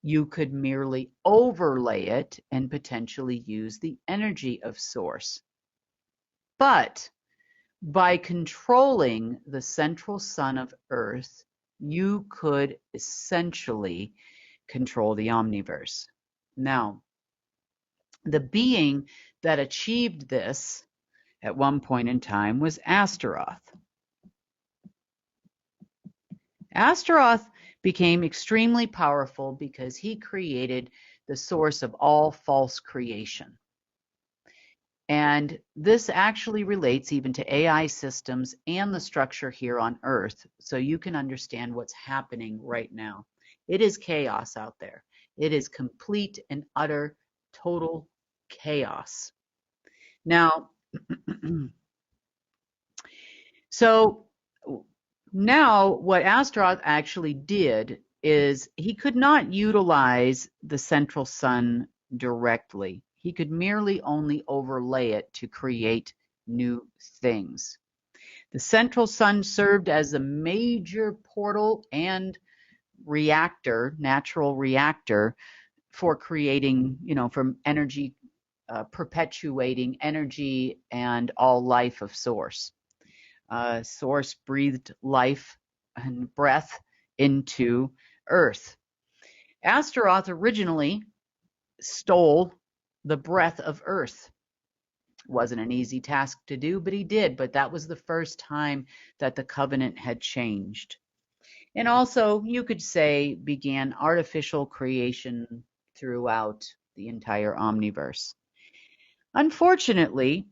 you could merely overlay it and potentially use the energy of source. But by controlling the central sun of Earth, you could essentially control the omniverse. Now, the being that achieved this at one point in time was Astaroth. Astaroth became extremely powerful because he created the source of all false creation. And this actually relates even to AI systems and the structure here on Earth, so you can understand what's happening right now. It is chaos out there. It is complete and utter total chaos. Now, so now what Astaroth actually did is he could not utilize the central sun directly. He could merely only overlay it to create new things. The central sun served as a major portal and reactor, natural reactor, for creating, from energy, perpetuating energy and all life of source. Source breathed life and breath into Earth. Astaroth originally stole the breath of Earth. Wasn't an easy task to do, but he did. But that was the first time that the covenant had changed. And also, you could say, began artificial creation throughout the entire omniverse. Unfortunately,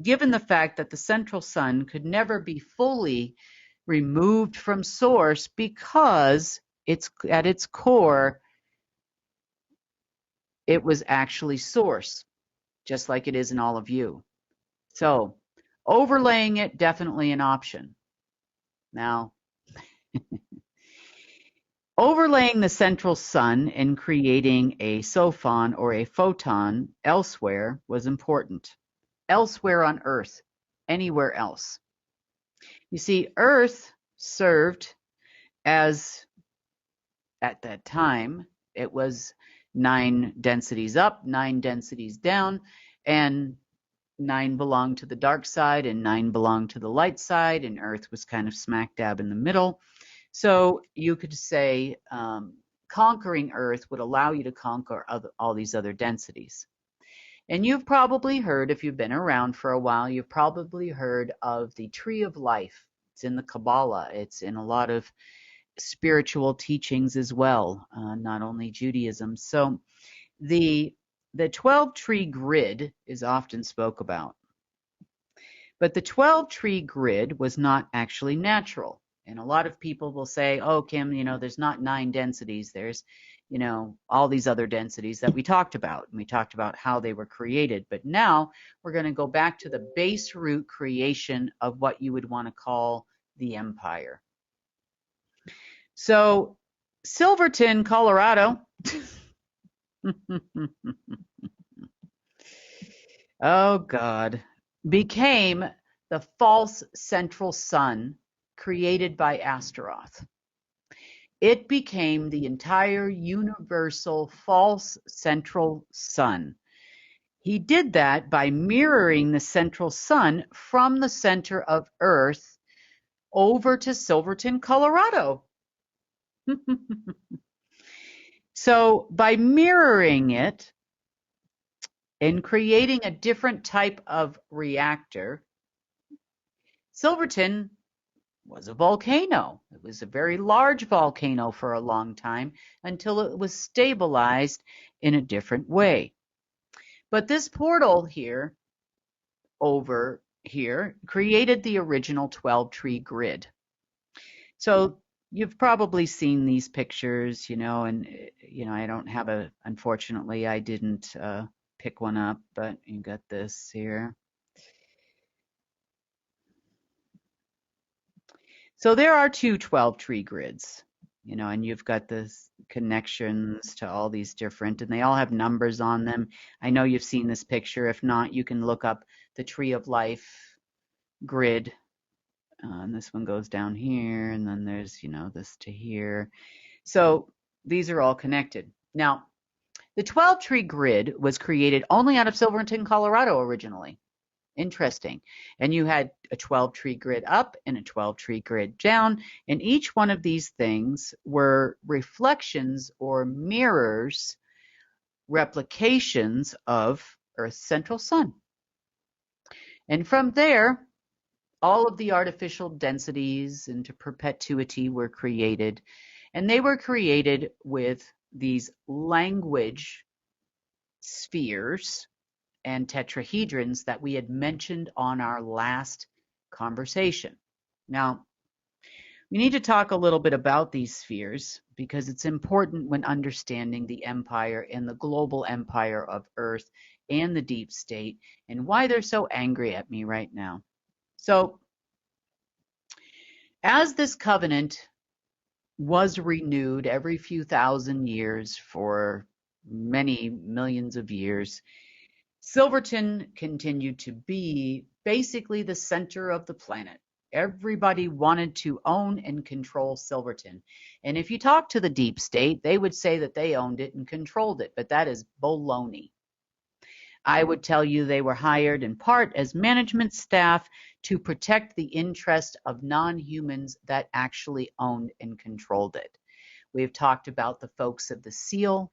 given the fact that the central sun could never be fully removed from source because it's at its core, it was actually source, just like it is in all of you. So overlaying it, definitely an option. Now, overlaying the central sun and creating a sophon or a photon elsewhere was important. Elsewhere on Earth, anywhere else. You see, Earth served as, at that time, it was 9 densities up, 9 densities down, and 9 belonged to the dark side and 9 belonged to the light side, and Earth was kind of smack dab in the middle. So you could say conquering Earth would allow you to conquer all these other densities. And you've probably heard, if you've been around for a while, you've probably heard of the Tree of Life. It's in the Kabbalah. It's in a lot of spiritual teachings as well, not only Judaism. So the 12-tree grid is often spoke about. But the 12-tree grid was not actually natural. And a lot of people will say, oh, Kim, there's not 9 densities. There's, you know, all these other densities that we talked about. And we talked about how they were created. But now we're going to go back to the base root creation of what you would want to call the empire. So Silverton, Colorado. Oh, God. Became the false central sun created by Astaroth. It became the entire universal false central sun. He did that by mirroring the central sun from the center of Earth over to Silverton, Colorado. So by mirroring it and creating a different type of reactor, Silverton was a volcano. It was a very large volcano for a long time until it was stabilized in a different way. But this portal here, over here, created the original 12-tree grid. So you've probably seen these pictures, you know, and, you know, I don't have unfortunately, I didn't pick one up, but you got this here. So there are two 12-tree grids, you know, and you've got the connections to all these different, and they all have numbers on them. I know you've seen this picture. If not, you can look up the Tree of Life grid. And this one goes down here, and then there's, you know, this to here. So these are all connected. Now, the 12-tree grid was created only out of Silverton, Colorado originally. Interesting. And you had a 12-tree grid up and a 12-tree grid down, and each one of these things were reflections or mirrors, replications of Earth's central sun. And from there, all of the artificial densities into perpetuity were created, and they were created with these language spheres and tetrahedrons that we had mentioned on our last conversation. Now, we need to talk a little bit about these spheres because it's important when understanding the empire and the global empire of Earth and the deep state and why they're so angry at me right now. So, as this covenant was renewed every few thousand years for many millions of years, Silverton continued to be basically the center of the planet. Everybody wanted to own and control Silverton. And if you talk to the deep state, they would say that they owned it and controlled it, but that is baloney. I would tell you they were hired in part as management staff to protect the interest of non-humans that actually owned and controlled it. We've talked about the folks of the SEAL.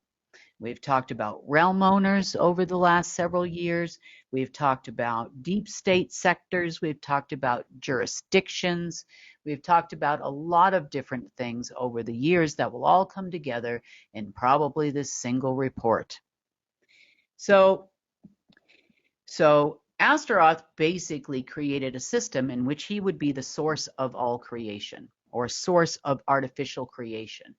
We've talked about realm owners over the last several years. We've talked about deep state sectors. We've talked about jurisdictions. We've talked about a lot of different things over the years that will all come together in probably this single report. So Astaroth basically created a system in which he would be the source of all creation, or source of artificial creation.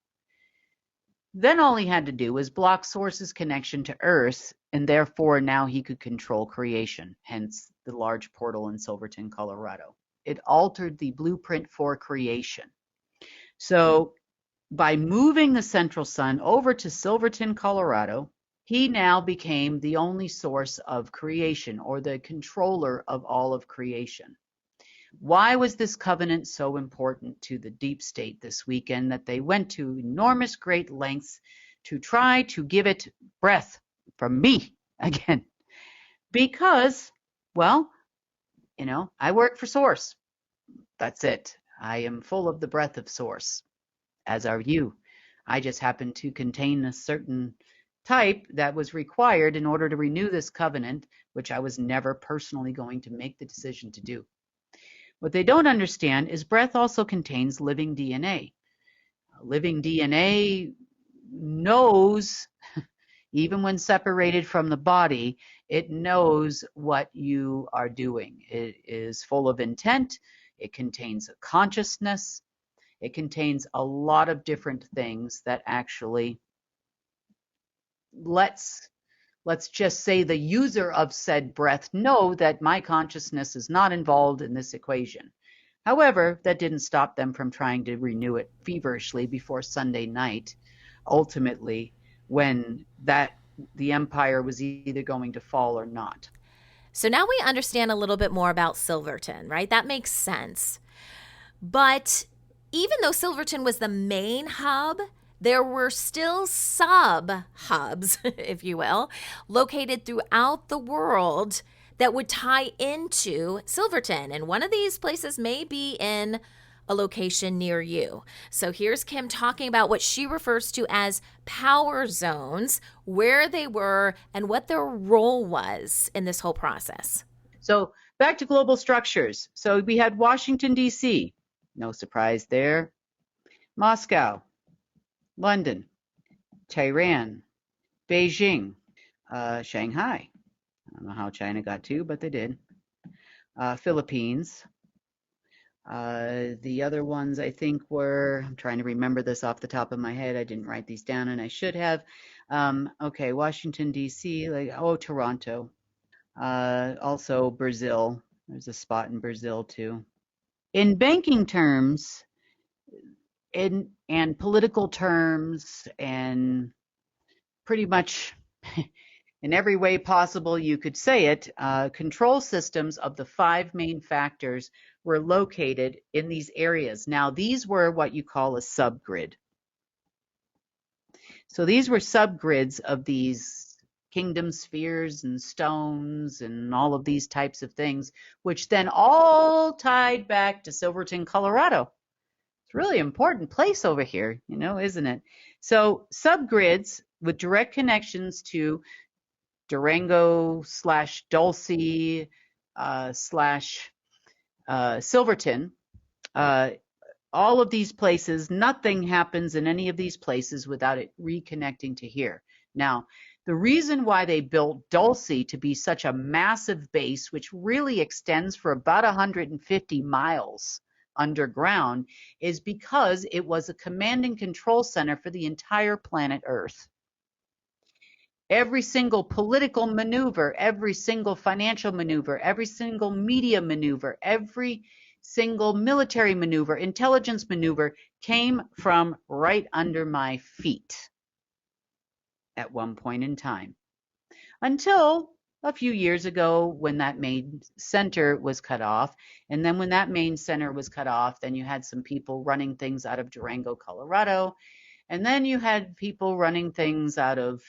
Then all he had to do was block Source's connection to Earth, and therefore now he could control creation, hence the large portal in Silverton, Colorado. It altered the blueprint for creation. So by moving the central sun over to Silverton, Colorado, he now became the only source of creation, or the controller of all of creation. Why was this covenant so important to the deep state this weekend that they went to enormous great lengths to try to give it breath from me again? Because, well, you know, I work for Source. That's it. I am full of the breath of Source, as are you. I just happen to contain a certain type that was required in order to renew this covenant, which I was never personally going to make the decision to do. What they don't understand is breath also contains living DNA. Living DNA knows, even when separated from the body, it knows what you are doing. It is full of intent. It contains a consciousness. It contains a lot of different things that actually let's just say the user of said breath know that my consciousness is not involved in this equation. However, that didn't stop them from trying to renew it feverishly before Sunday night, ultimately, when the empire was either going to fall or not. So now we understand a little bit more about Silverton, right? That makes sense. But even though Silverton was the main hub, there were still sub-hubs, if you will, located throughout the world that would tie into Silverton. And one of these places may be in a location near you. So here's Kim talking about what she refers to as power zones, where they were, and what their role was in this whole process. So back to global structures. So we had Washington, D.C., no surprise there, Moscow, London, Tehran, Beijing, Shanghai. I don't know how China got to, but they did. Philippines. The other ones I think were, I'm trying to remember this off the top of my head. I didn't write these down and I should have. Okay, Washington, D.C., Toronto. Also Brazil. There's a spot in Brazil too. In banking terms, and political terms, and pretty much in every way possible you could say it, control systems of the 5 main factors were located in these areas. Now, these were what you call a subgrid. So these were subgrids of these kingdom spheres and stones and all of these types of things, which then all tied back to Silverton, Colorado. It's a really important place over here, isn't it? So subgrids with direct connections to Durango / Dulce / Silverton, all of these places, nothing happens in any of these places without it reconnecting to here. Now, the reason why they built Dulce to be such a massive base, which really extends for about 150 miles underground, is because it was a command and control center for the entire planet Earth. Every single political maneuver, every single financial maneuver, every single media maneuver, every single military maneuver, intelligence maneuver came from right under my feet at one point in time, until a few years ago when that main center was cut off. And then when that main center was cut off, then you had some people running things out of Durango, Colorado. And then you had people running things out of,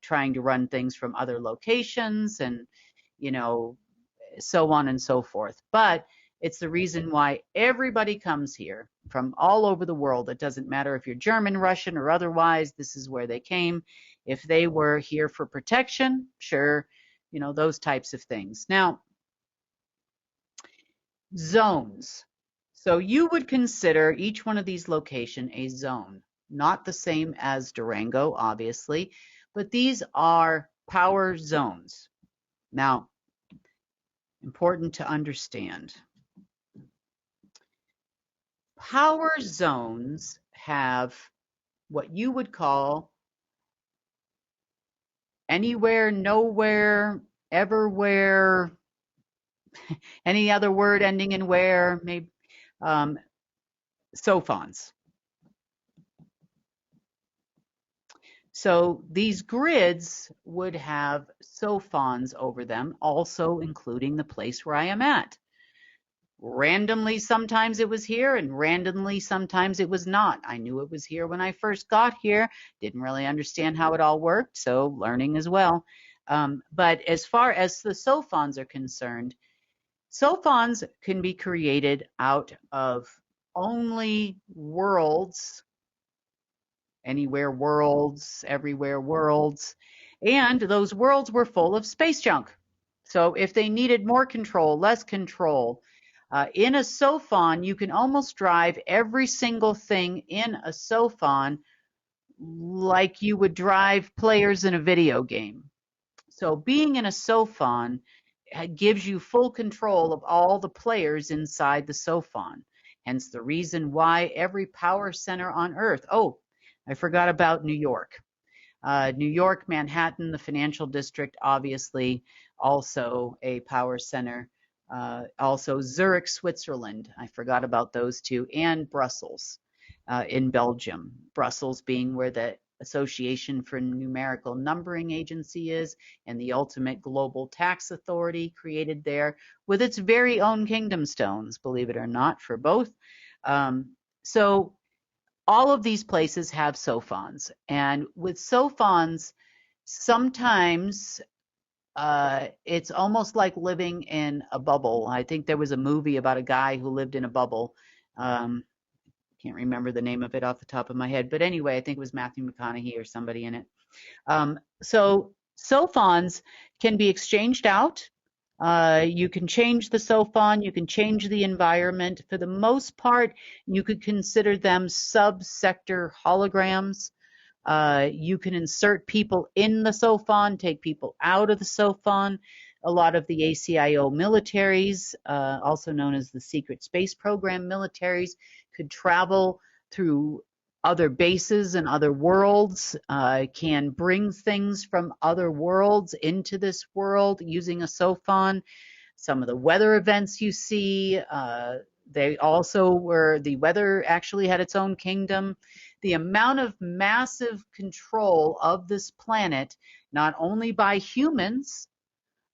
trying to run things from other locations and, so on and so forth. But it's the reason why everybody comes here from all over the world. It doesn't matter if you're German, Russian, or otherwise, this is where they came. If they were here for protection, sure, those types of things. Now, zones. So you would consider each one of these locations a zone. Not the same as Durango, obviously, but these are power zones. Now, important to understand. Power zones have what you would call anywhere, nowhere, everywhere, any other word ending in where, maybe, SOFONs. So these grids would have SOFONs over them, also including the place where I am at. Randomly, sometimes it was here, and randomly, sometimes it was not. I knew it was here when I first got here, didn't really understand how it all worked, so learning as well. But as far as the SOFONs are concerned, SOFONs can be created out of only worlds, anywhere worlds, everywhere worlds, and those worlds were full of space junk. So if they needed more control, less control, in a SOFON, you can almost drive every single thing in a SOFON like you would drive players in a video game. So being in a SOFON gives you full control of all the players inside the SOFON. Hence the reason why every power center on Earth, oh, I forgot about New York. New York, Manhattan, the financial district, obviously, also a power center. Also Zurich, Switzerland. I forgot about those two, and Brussels in Belgium. Brussels being where the Association for Numerical Numbering Agency is, and the ultimate global tax authority created there with its very own kingdom stones, believe it or not, for both. So all of these places have SOFONs, and with SOFONs, sometimes it's almost like living in a bubble. I think there was a movie about a guy who lived in a bubble. Can't remember the name of it off the top of my head, but anyway, I think it was Matthew McConaughey or somebody in it. So SOFONs can be exchanged out. You can change the SOFON, you can change the environment. For the most part, you could consider them sub-sector holograms. You can insert people in the SOFON, take people out of the SOFON. A lot of the ACIO militaries, also known as the Secret Space Program militaries, could travel through other bases and other worlds, can bring things from other worlds into this world using a SOFON. Some of the weather events you see, they also were, the weather actually had its own kingdom. The amount of massive control of this planet, not only by humans,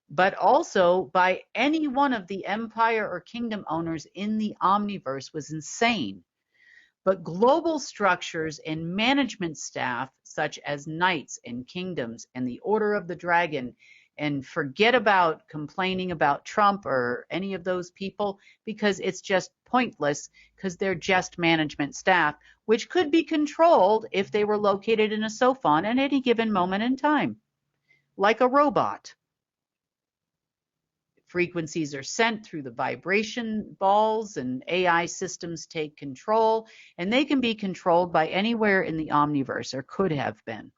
but also by any one of the empire or kingdom owners in the omniverse, was insane. But global structures and management staff, such as knights and kingdoms and the Order of the Dragon, and forget about complaining about Trump or any of those people, because it's just pointless, because they're just management staff, which could be controlled if they were located in a SOFON at any given moment in time, like a robot. Frequencies are sent through the vibration balls, and AI systems take control, and they can be controlled by anywhere in the omniverse, or could have been.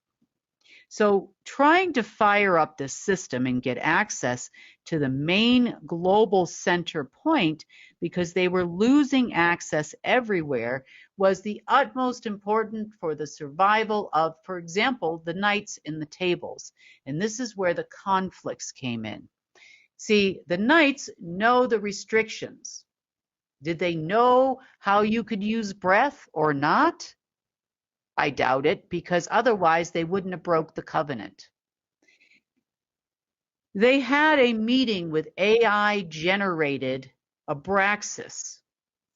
So trying to fire up this system and get access to the main global center point, because they were losing access everywhere, was the utmost important for the survival of, for example, the knights in the tables. And this is where the conflicts came in. See, the knights know the restrictions. Did they know how you could use breath or not? I doubt it, because otherwise they wouldn't have broke the covenant. They had a meeting with AI-generated Abraxas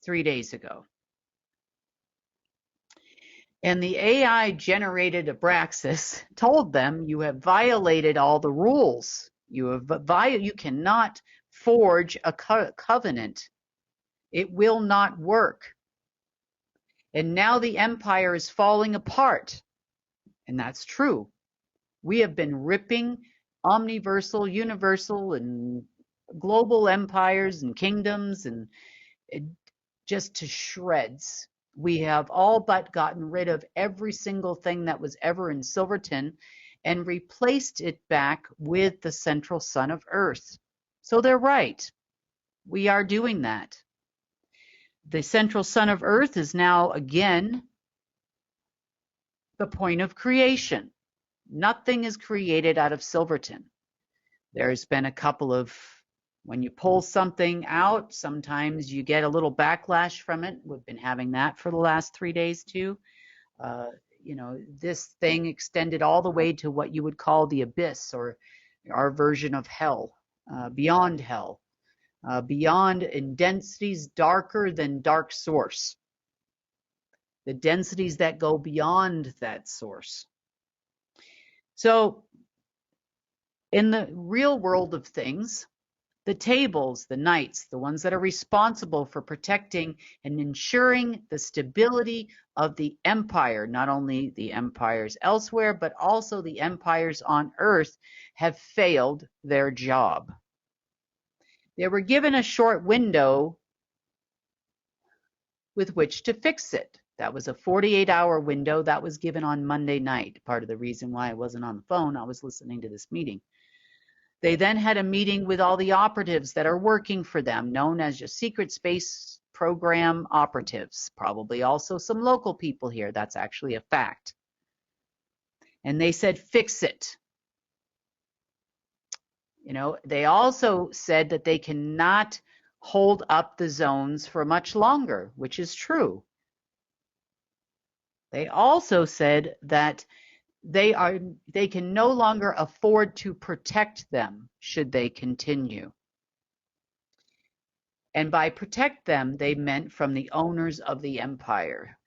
3 days ago. And the AI-generated Abraxas told them, you have violated all the rules. You cannot forge a covenant. It will not work. And now the empire is falling apart. And that's true. We have been ripping omniversal, universal, and global empires and kingdoms and just to shreds. We have all but gotten rid of every single thing that was ever in Silverton and replaced it back with the central sun of Earth. So they're right. We are doing that. The central sun of Earth is now again the point of creation. Nothing is created out of Silverton. There's been a couple of, when you pull something out, sometimes you get a little backlash from it. We've been having that for the last 3 days too. This thing extended all the way to what you would call the abyss, or our version of hell, beyond hell, beyond in densities darker than dark source, the densities that go beyond that source. So in the real world of things, the tables, the knights, the ones that are responsible for protecting and ensuring the stability of the empire, not only the empires elsewhere, but also the empires on Earth, have failed their job. They were given a short window with which to fix it. That was a 48-hour window that was given on Monday night. Part of the reason why I wasn't on the phone, I was listening to this meeting. They then had a meeting with all the operatives that are working for them, known as your Secret Space Program operatives, probably also some local people here. That's actually a fact. And they said, fix it. They also said that they cannot hold up the zones for much longer, which is true. They also said that they can no longer afford to protect them should they continue. And by protect them, they meant from the owners of the empire,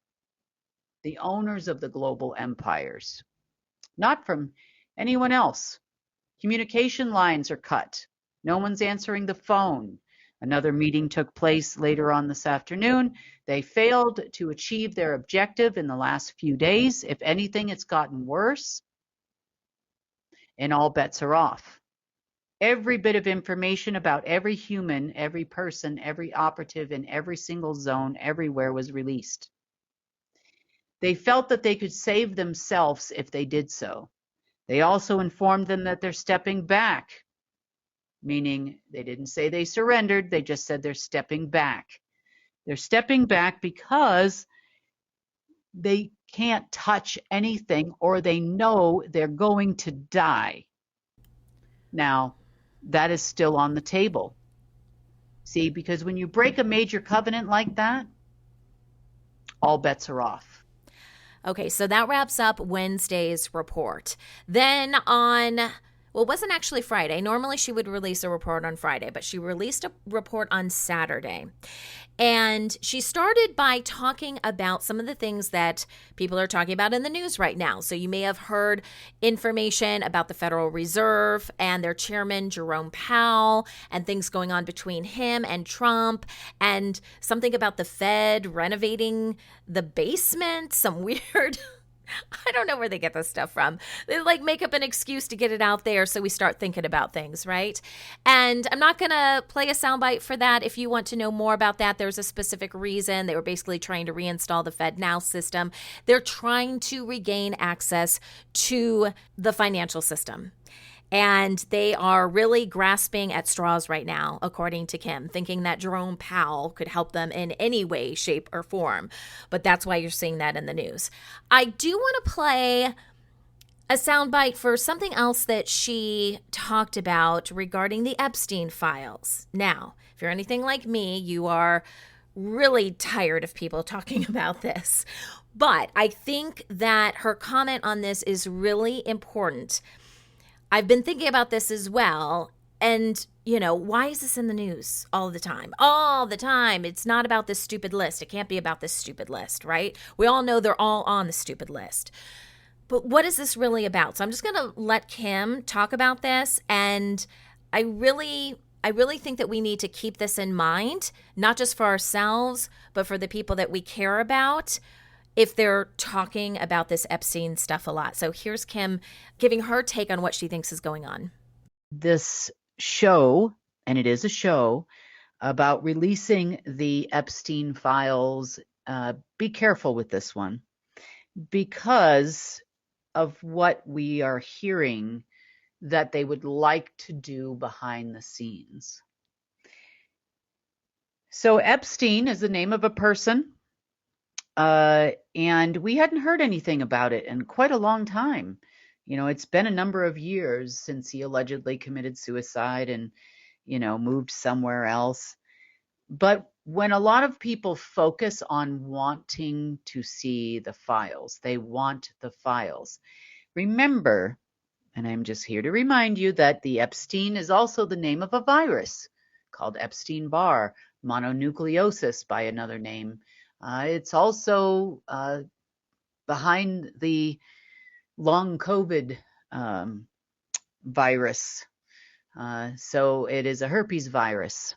the owners of the global empires, not from anyone else. Communication lines are cut. No one's answering the phone. Another meeting took place later on this afternoon. They failed to achieve their objective in the last few days. If anything, it's gotten worse, and all bets are off. Every bit of information about every human, every person, every operative in every single zone, everywhere was released. They felt that they could save themselves if they did so. They also informed them that they're stepping back, meaning they didn't say they surrendered, they just said they're stepping back. They're stepping back because they can't touch anything, or they know they're going to die. Now, that is still on the table. See, because when you break a major covenant like that, all bets are off. Okay, so that wraps up Wednesday's report. Then on, well, it wasn't actually Friday. Normally she would release a report on Friday, but she released a report on Saturday. And she started by talking about some of the things that people are talking about in the news right now. So you may have heard information about the Federal Reserve and their chairman, Jerome Powell, and things going on between him and Trump, and something about the Fed renovating the basement, some weird... I don't know where they get this stuff from. They make up an excuse to get it out there so we start thinking about things, right? And I'm not going to play a soundbite for that. If you want to know more about that, there's a specific reason. They were basically trying to reinstall the FedNow system. They're trying to regain access to the financial system. And they are really grasping at straws right now, according to Kim, thinking that Jerome Powell could help them in any way, shape, or form. But that's why you're seeing that in the news. I do want to play a soundbite for something else that she talked about regarding the Epstein files. Now, if you're anything like me, you are really tired of people talking about this. But I think that her comment on this is really important. I've been thinking about this as well. And, why is this in the news all the time? All the time. It's not about this stupid list. It can't be about this stupid list, right? We all know they're all on the stupid list. But what is this really about? So I'm just going to let Kim talk about this. And I really think that we need to keep this in mind, not just for ourselves, but for the people that we care about, if they're talking about this Epstein stuff a lot. So here's Kim giving her take on what she thinks is going on. This show, and it is a show, about releasing the Epstein files, be careful with this one because of what we are hearing that they would like to do behind the scenes. So Epstein is the name of a person. And we hadn't heard anything about it in quite a long time. It's been a number of years since he allegedly committed suicide and, moved somewhere else. But when a lot of people focus on wanting to see the files, they want the files. Remember, and I'm just here to remind you that the Epstein is also the name of a virus called Epstein-Barr, mononucleosis by another name. It's also behind the long COVID virus. So it is a herpes virus.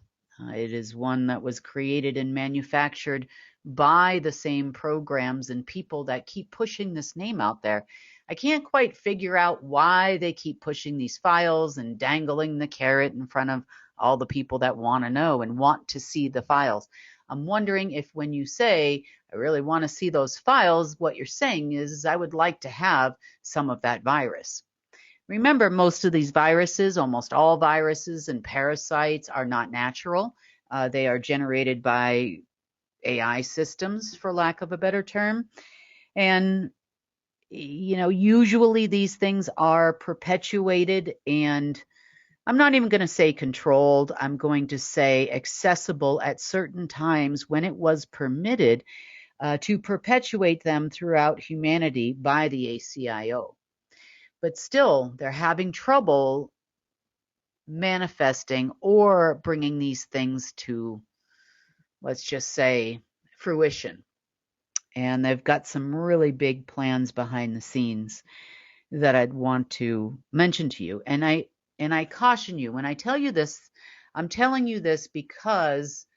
It is one that was created and manufactured by the same programs and people that keep pushing this name out there. I can't quite figure out why they keep pushing these files and dangling the carrot in front of all the people that want to know and want to see the files. I'm wondering if when you say, I really want to see those files, what you're saying is, I would like to have some of that virus. Remember, most of these viruses, almost all viruses and parasites, are not natural. They are generated by AI systems, for lack of a better term. And Usually these things are perpetuated, and I'm not even going to say controlled. I'm going to say accessible at certain times when it was permitted to perpetuate them throughout humanity by the ACIO. But still, they're having trouble manifesting or bringing these things to, let's just say, fruition. And they've got some really big plans behind the scenes that I'd want to mention to you. And I caution you when I tell you this. I'm telling you this because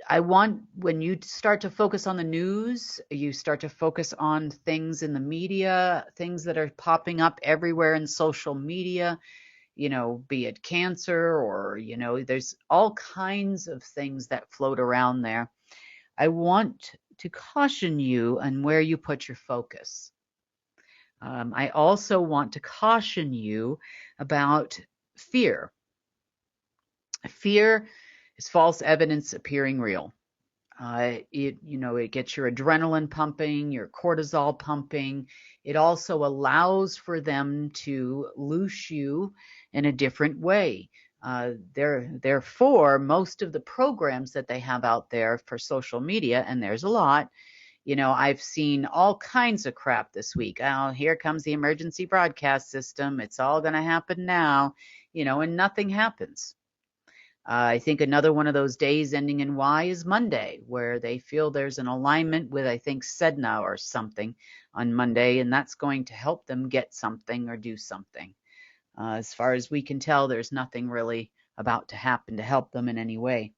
I want, when you start to focus on the news, you start to focus on things in the media, things that are popping up everywhere in social media, be it cancer or, there's all kinds of things that float around there. I want to caution you on where you put your focus. I also want to caution you about fear. Fear is false evidence appearing real. It gets your adrenaline pumping, your cortisol pumping. It also allows for them to loosh you in a different way. Therefore, most of the programs that they have out there for social media, and there's a lot, I've seen all kinds of crap this week. Oh, here comes the emergency broadcast system. It's all going to happen now, and nothing happens. I think another one of those days ending in Y is Monday, where they feel there's an alignment with, I think, Sedna or something on Monday, and that's going to help them get something or do something. As far as we can tell, there's nothing really about to happen to help them in any way.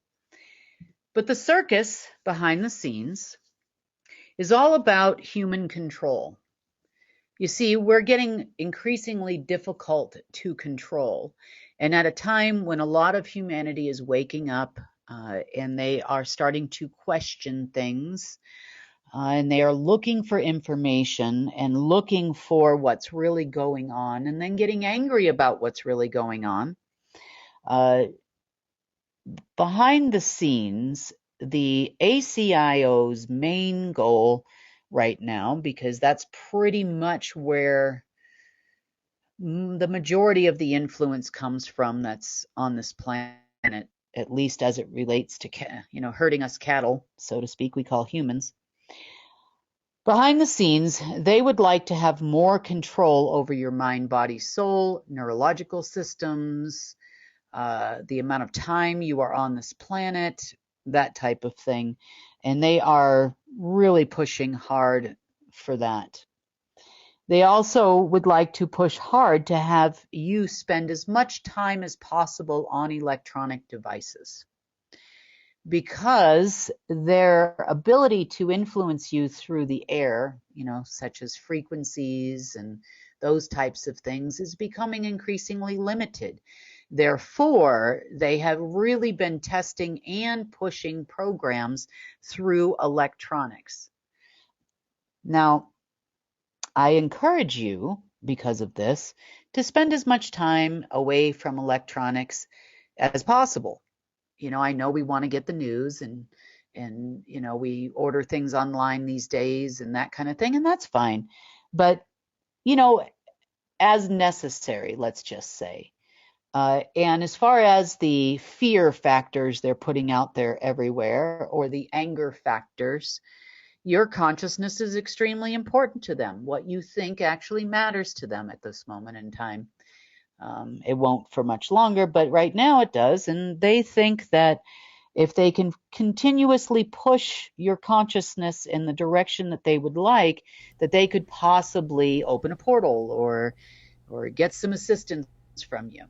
But the circus behind the scenes is all about human control. You see, we're getting increasingly difficult to control. And at a time when a lot of humanity is waking up and they are starting to question things and they are looking for information and looking for what's really going on and then getting angry about what's really going on. Behind the scenes, the ACIO's main goal right now, because that's pretty much where the majority of the influence comes from that's on this planet, at least as it relates to, herding us cattle, so to speak, we call humans. Behind the scenes, they would like to have more control over your mind, body, soul, neurological systems, the amount of time you are on this planet, that type of thing. And they are really pushing hard for that. They also would like to push hard to have you spend as much time as possible on electronic devices, because their ability to influence you through the air, such as frequencies and those types of things, is becoming increasingly limited. Therefore, they have really been testing and pushing programs through electronics. Now, I encourage you, because of this, to spend as much time away from electronics as possible. I know we want to get the news and we order things online these days and that kind of thing, and that's fine. But, as necessary, let's just say. And as far as the fear factors they're putting out there everywhere, or the anger factors, your consciousness is extremely important to them. What you think actually matters to them at this moment in time. It won't for much longer, but right now it does. And they think that if they can continuously push your consciousness in the direction that they would like, that they could possibly open a portal or get some assistance from you.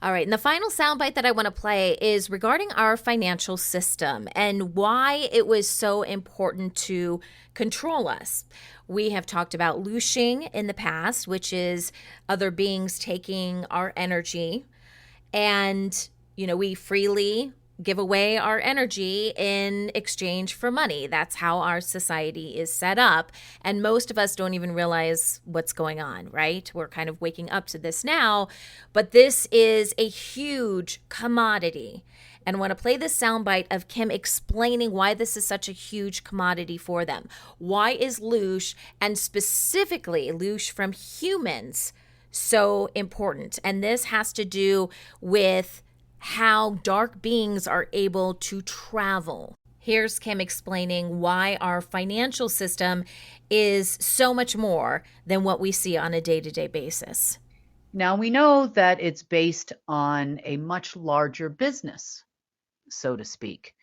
All right, and the final soundbite that I want to play is regarding our financial system and why it was so important to control us. We have talked about looshing in the past, which is other beings taking our energy, and we freely give away our energy in exchange for money. That's how our society is set up. And most of us don't even realize what's going on, right? We're kind of waking up to this now, but this is a huge commodity. And I want to play this soundbite of Kim explaining why this is such a huge commodity for them. Why is Loosh, and specifically Loosh from humans, so important? And this has to do with how dark beings are able to travel. Here's Kim explaining why our financial system is so much more than what we see on a day-to-day basis. Now, we know that it's based on a much larger business, so to speak.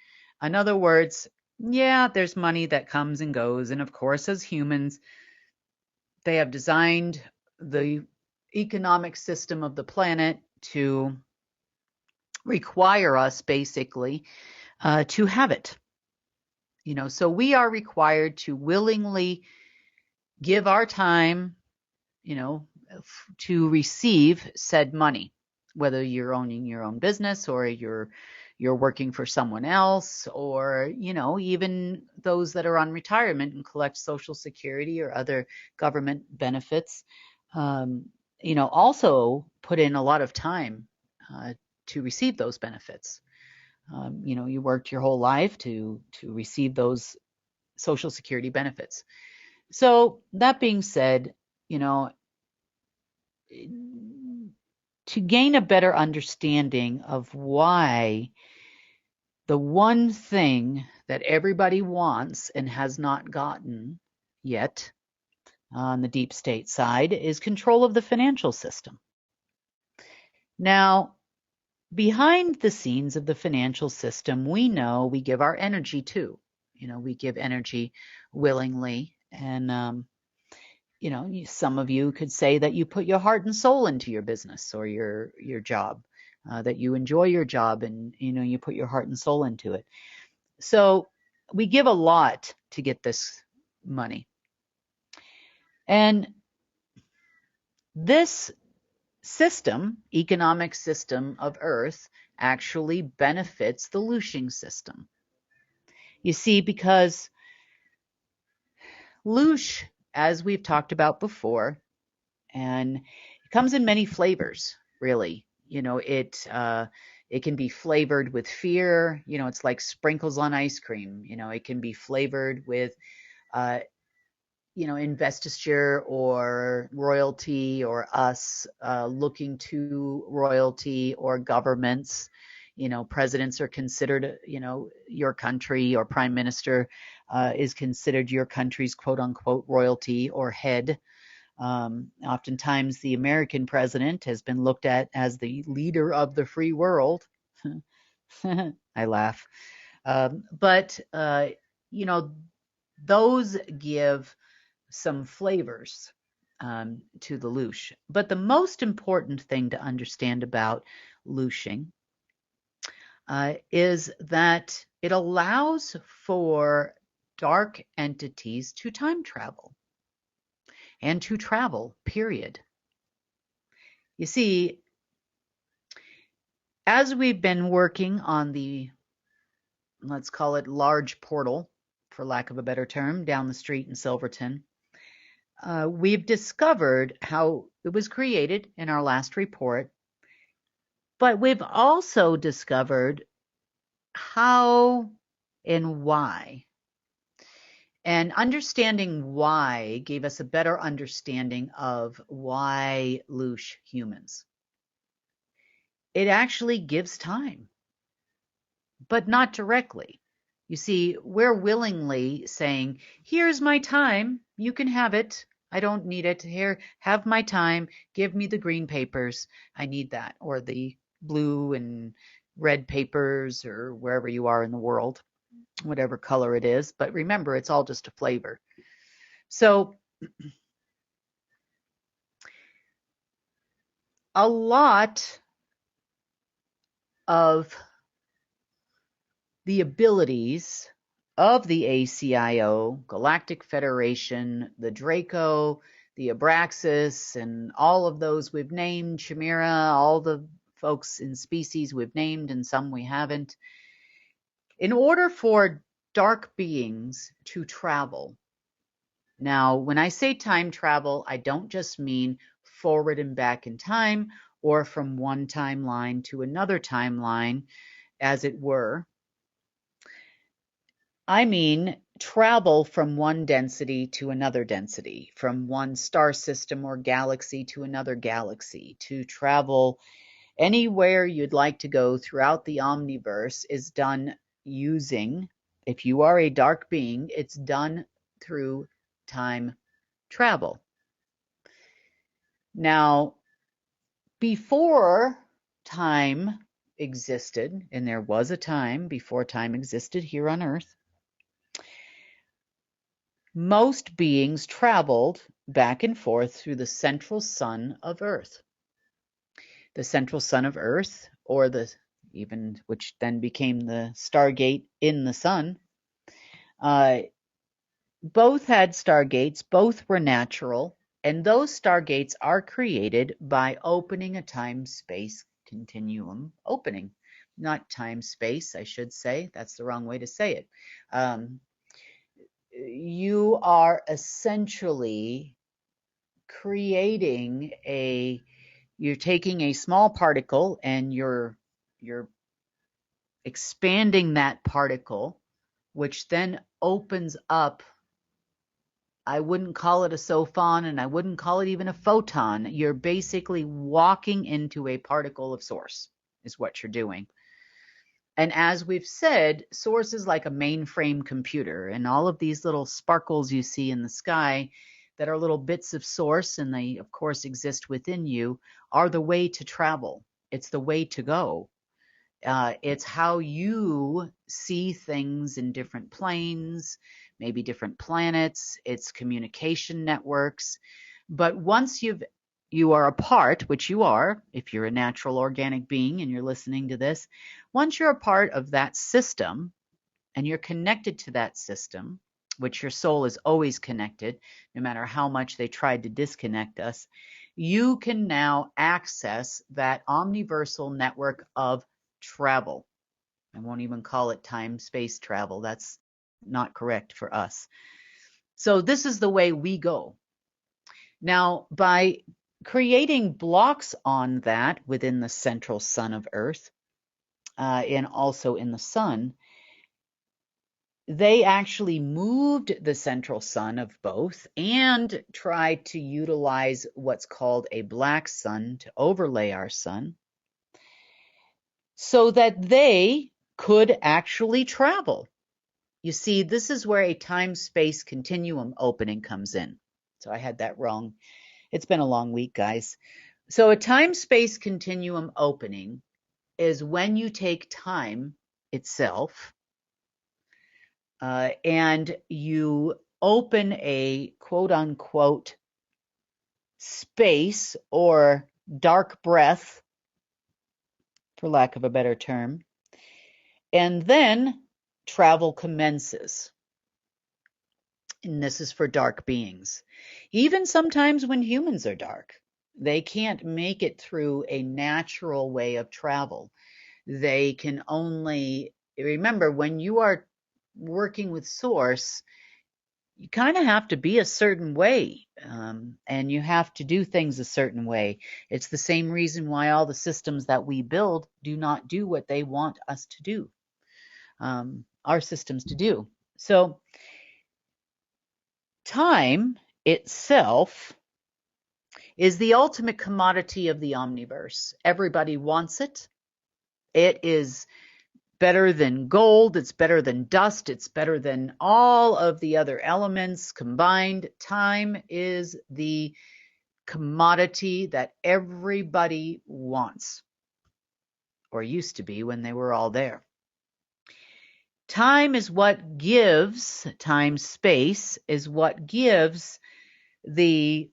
In other words, yeah, there's money that comes and goes. And of course, as humans, they have designed the economic system of the planet to require us basically to have it. So we are required to willingly give our time, to receive said money, whether you're owning your own business or you're working for someone else, or, even those that are on retirement and collect Social Security or other government benefits, also put in a lot of time to receive those benefits. You worked your whole life to receive those Social Security benefits. So that being said, to gain a better understanding of why the one thing that everybody wants and has not gotten yet on the deep state side is control of the financial system. Now, behind the scenes of the financial system, we know we give our energy to. We give energy willingly. And, some of you could say that you put your heart and soul into your business or your job, that you enjoy your job and, you put your heart and soul into it. So we give a lot to get this money. And this system, economic system of Earth, actually benefits the looshing system. You see, because Loosh, as we've talked about before, and it comes in many flavors, really. It can be flavored with fear. It's like sprinkles on ice cream. It can be flavored with investiture or royalty, or us looking to royalty or governments. Presidents are considered, your country, or prime minister is considered your country's quote unquote royalty or head. Oftentimes the American president has been looked at as the leader of the free world. I laugh. But those give some flavors to the loosh. But the most important thing to understand about looshing is that it allows for dark entities to time travel and to travel, period. You see, as we've been working on the, let's call it large portal, for lack of a better term, down the street in Silverton, we've discovered how it was created in our last report, but we've also discovered how and why. And understanding why gave us a better understanding of why loosh humans. It actually gives time, but not directly. You see, we're willingly saying, here's my time, you can have it. I don't need it. Here, have my time. Give me the green papers. I need that. Or the blue and red papers, or wherever you are in the world, whatever color it is. But remember, it's all just a flavor. So a lot of the abilities of the ACIO, Galactic Federation, the Draco, the Abraxas, and all of those we've named, Chimera, all the folks in species we've named and some we haven't, In order for dark beings to travel, now when I say time travel, I don't just mean forward and back in time or from one timeline to another timeline, as it were. I mean travel from one density to another density, from one star system or galaxy to another galaxy. To travel anywhere you'd like to go throughout the omniverse is done using, if you are a dark being, it's done through time travel. Now, before time existed, and there was a time before time existed here on Earth, most beings traveled back and forth through the central sun of Earth. The central sun of Earth, or which then became the Stargate in the sun, both had stargates, both were natural, and those stargates are created by opening a time-space continuum opening. Not time-space, I should say. That's the wrong way to say it. You are essentially creating you're taking a small particle and you're expanding that particle, which then opens up. I wouldn't call it a sophon, and I wouldn't call it even a photon. You're basically walking into a particle of source, is what you're doing. And as we've said, source is like a mainframe computer, and all of these little sparkles you see in the sky that are little bits of source, and they of course exist within you, are the way to travel. It's the way to go. It's how you see things in different planes, maybe different planets. It's communication networks. But once you are a part, which you are, if you're a natural organic being and you're listening to this, once you're a part of that system and you're connected to that system, which your soul is always connected, no matter how much they tried to disconnect us, you can now access that omniversal network of travel. I won't even call it time-space travel. That's not correct for us. So this is the way we go. Now, by creating blocks on that within the central sun of Earth and also in the sun, they actually moved the central sun of both and tried to utilize what's called a black sun to overlay our sun so that they could actually travel. You see, this is where a time-space continuum opening comes in. So I had that wrong. It's been a long week, guys. So a time-space continuum opening is when you take time itself and you open a quote-unquote space or dark breath, for lack of a better term, and then travel commences. And this is for dark beings. Even sometimes when humans are dark, they can't make it through a natural way of travel. They can only, remember, when you are working with source, you kind of have to be a certain way, and you have to do things a certain way. It's the same reason why all the systems that we build do not do what they want us to do, our systems to do. So time itself is the ultimate commodity of the omniverse. Everybody wants it. It is better than gold. It's better than dust. It's better than all of the other elements combined. Time is the commodity that everybody wants, or used to be when they were all there. Time is what gives, time space is what gives the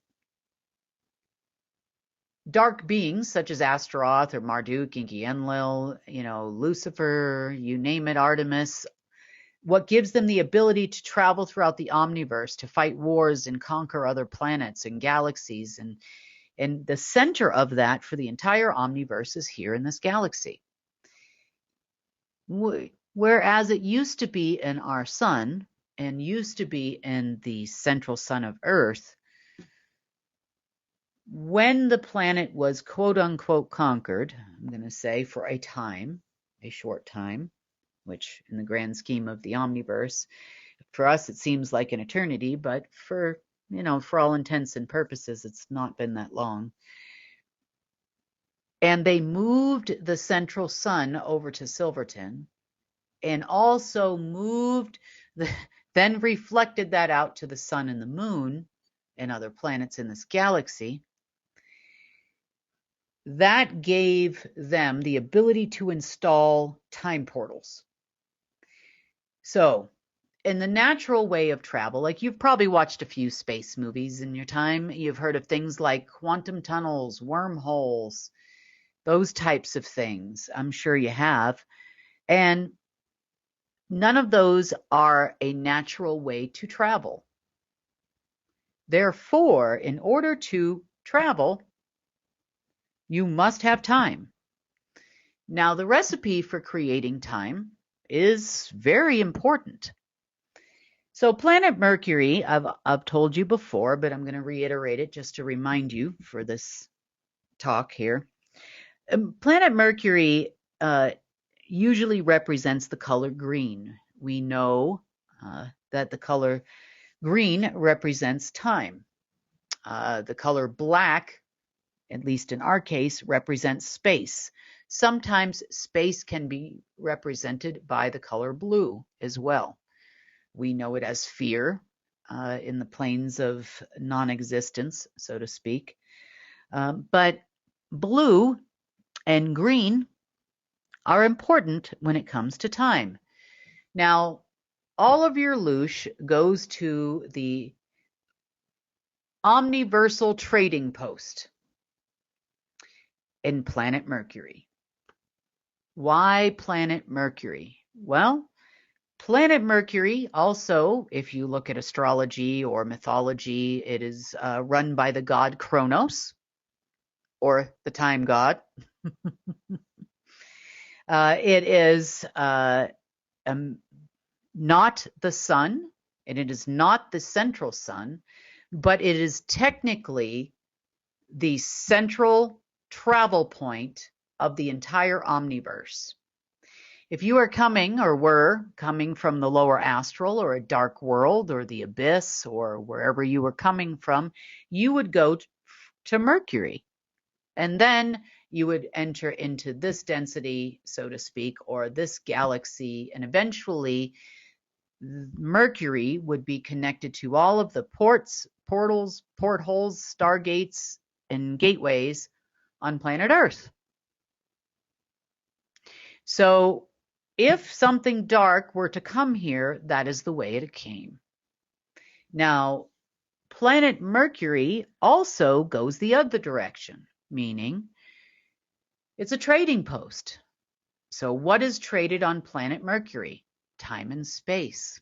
dark beings such as Astaroth or Marduk, Enki Enlil, Lucifer, you name it, Artemis, what gives them the ability to travel throughout the omniverse, to fight wars and conquer other planets and galaxies. And the center of that for the entire omniverse is here in this galaxy. Whereas it used to be in our sun and used to be in the central sun of Earth, when the planet was quote unquote conquered, I'm going to say for a time, a short time, which in the grand scheme of the omniverse, for us it seems like an eternity, but for all intents and purposes, it's not been that long. And they moved the central sun over to Silverton and also then reflected that out to the sun and the moon and other planets in this galaxy. That gave them the ability to install time portals. So, in the natural way of travel, like you've probably watched a few space movies in your time, you've heard of things like quantum tunnels, wormholes, those types of things. I'm sure you have. And none of those are a natural way to travel. Therefore, in order to travel, you must have time. Now, the recipe for creating time is very important. So planet Mercury, I've told you before, but I'm going to reiterate it just to remind you for this talk here. Planet Mercury usually represents the color green. We know that the color green represents time. The color black, at least in our case, represents space. Sometimes space can be represented by the color blue as well. We know it as fear in the planes of non-existence, so to speak. But blue and green are important when it comes to time. Now, all of your loosh goes to the omniversal trading post in planet Mercury. Why planet Mercury? Well, planet Mercury also, if you look at astrology or mythology, it is run by the god Kronos, or the time god. It is not the sun, and it is not the central sun, but it is technically the central travel point of the entire omniverse. If you are coming or were coming from the lower astral or a dark world or the abyss or wherever you were coming from, you would go to Mercury. And then you would enter into this density, so to speak, or this galaxy, and eventually Mercury would be connected to all of the ports, portals, portholes, stargates, and gateways on planet Earth. So if something dark were to come here, that is the way it came. Now, planet Mercury also goes the other direction, meaning it's a trading post. So what is traded on planet Mercury? Time and space.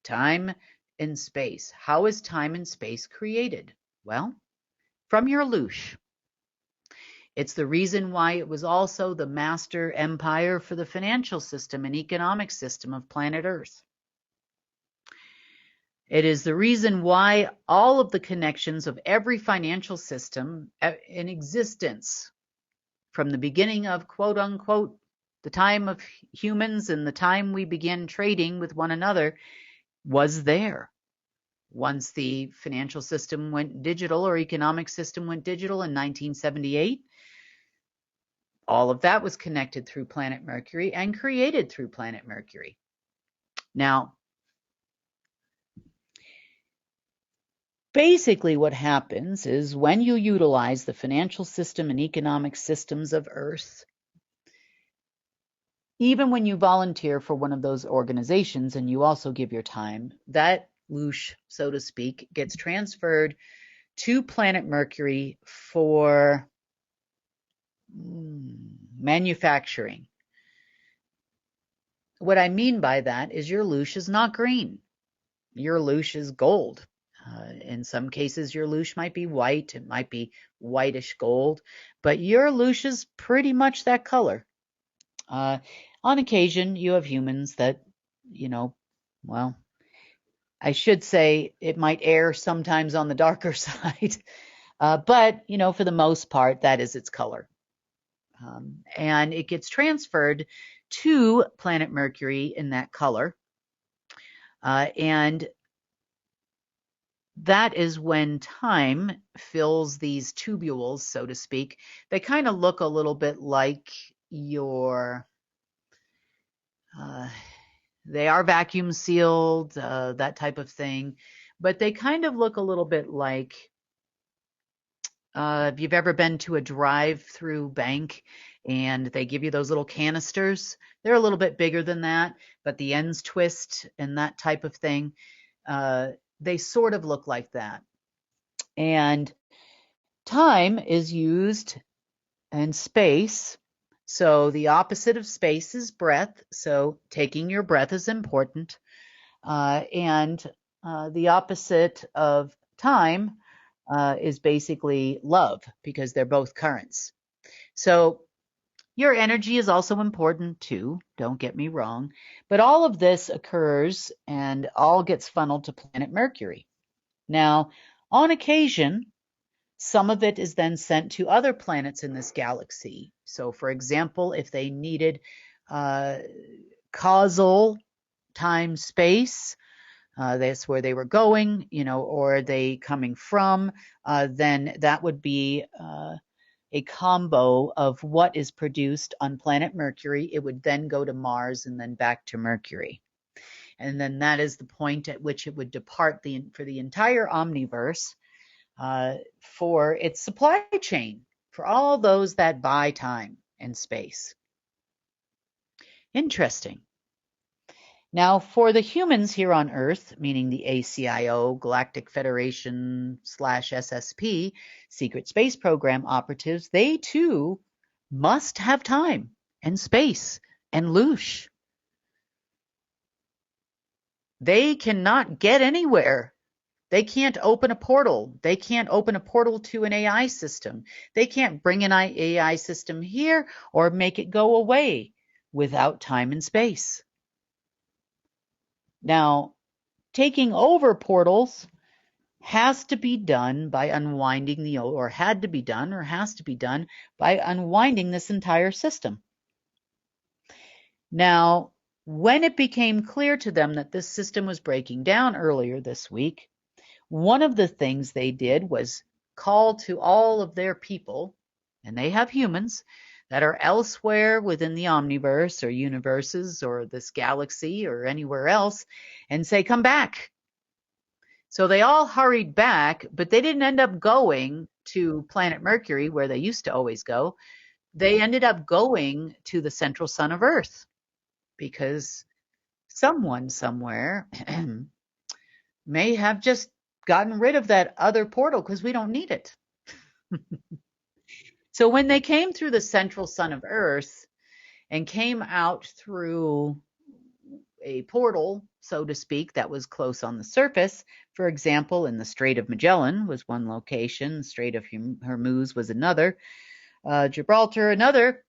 Time and space. How is time and space created? Well, from your loosh. It's the reason why it was also the master empire for the financial system and economic system of planet Earth. It is the reason why all of the connections of every financial system in existence from the beginning of quote unquote the time of humans and the time we began trading with one another was there. Once the financial system went digital or economic system went digital in 1978, all of that was connected through planet Mercury and created through planet Mercury. Now, basically what happens is when you utilize the financial system and economic systems of Earth, even when you volunteer for one of those organizations and you also give your time, that loosh, so to speak, gets transferred to planet Mercury for manufacturing. What I mean by that is your loosh is not green. Your loosh is gold. In some cases, your loosh might be white. It might be whitish gold, but your loosh is pretty much that color. On occasion, you have humans that, well, I should say it might err sometimes on the darker side, but, for the most part, that is its color. And it gets transferred to planet Mercury in that color. And that is when time fills these tubules, so to speak. They kind of look a little bit like they are vacuum sealed, that type of thing, but they kind of look a little bit like, if you've ever been to a drive-through bank and they give you those little canisters, they're a little bit bigger than that, but the ends twist and that type of thing. They sort of look like that. And time is used in space. So the opposite of space is breath. So taking your breath is important. And the opposite of time is basically love, because they're both currents. So your energy is also important too, don't get me wrong, but all of this occurs and all gets funneled to planet Mercury. Now, on occasion, some of it is then sent to other planets in this galaxy. So, for example, if they needed causal time space, that's where they were going, or are they coming from, then that would be a combo of what is produced on planet Mercury. It would then go to Mars and then back to Mercury. And then that is the point at which it would depart for the entire omniverse for its supply chain, for all those that buy time and space. Interesting. Now, for the humans here on Earth, meaning the ACIO, Galactic Federation / SSP, Secret Space Program operatives, they too must have time and space and Loosh. They cannot get anywhere. They can't open a portal. They can't open a portal to an AI system. They can't bring an AI system here or make it go away without time and space. Now, taking over portals has to be done by unwinding has to be done by unwinding this entire system. Now, when it became clear to them that this system was breaking down earlier this week, one of the things they did was call to all of their people, and they have humans that are elsewhere within the omniverse or universes or this galaxy or anywhere else, and say, come back. So they all hurried back, but they didn't end up going to planet Mercury where they used to always go. They ended up going to the central sun of Earth because someone somewhere may have just gotten rid of that other portal because we don't need it. So when they came through the central sun of Earth and came out through a portal, so to speak, that was close on the surface, for example, in the Strait of Magellan was one location, the Strait of Hormuz was another, Gibraltar another,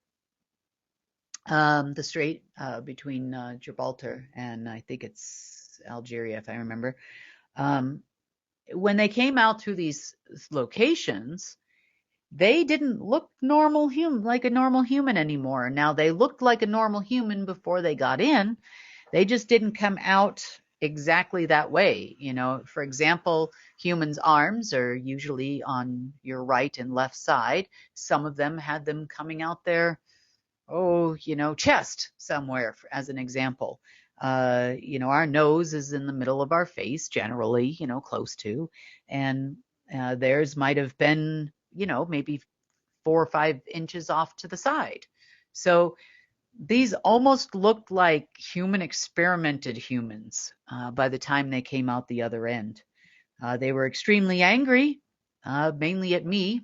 the strait between Gibraltar and I think it's Algeria, if I remember. When they came out through these locations, they didn't look like a normal human anymore. Now, they looked like a normal human before they got in. They just didn't come out exactly that way. For example, humans' arms are usually on your right and left side. Some of them had them coming out their, chest somewhere, as an example. Our nose is in the middle of our face, generally, close to, and theirs might have been, maybe 4 or 5 inches off to the side. So these almost looked like human experimented humans by the time they came out the other end. They were extremely angry, mainly at me,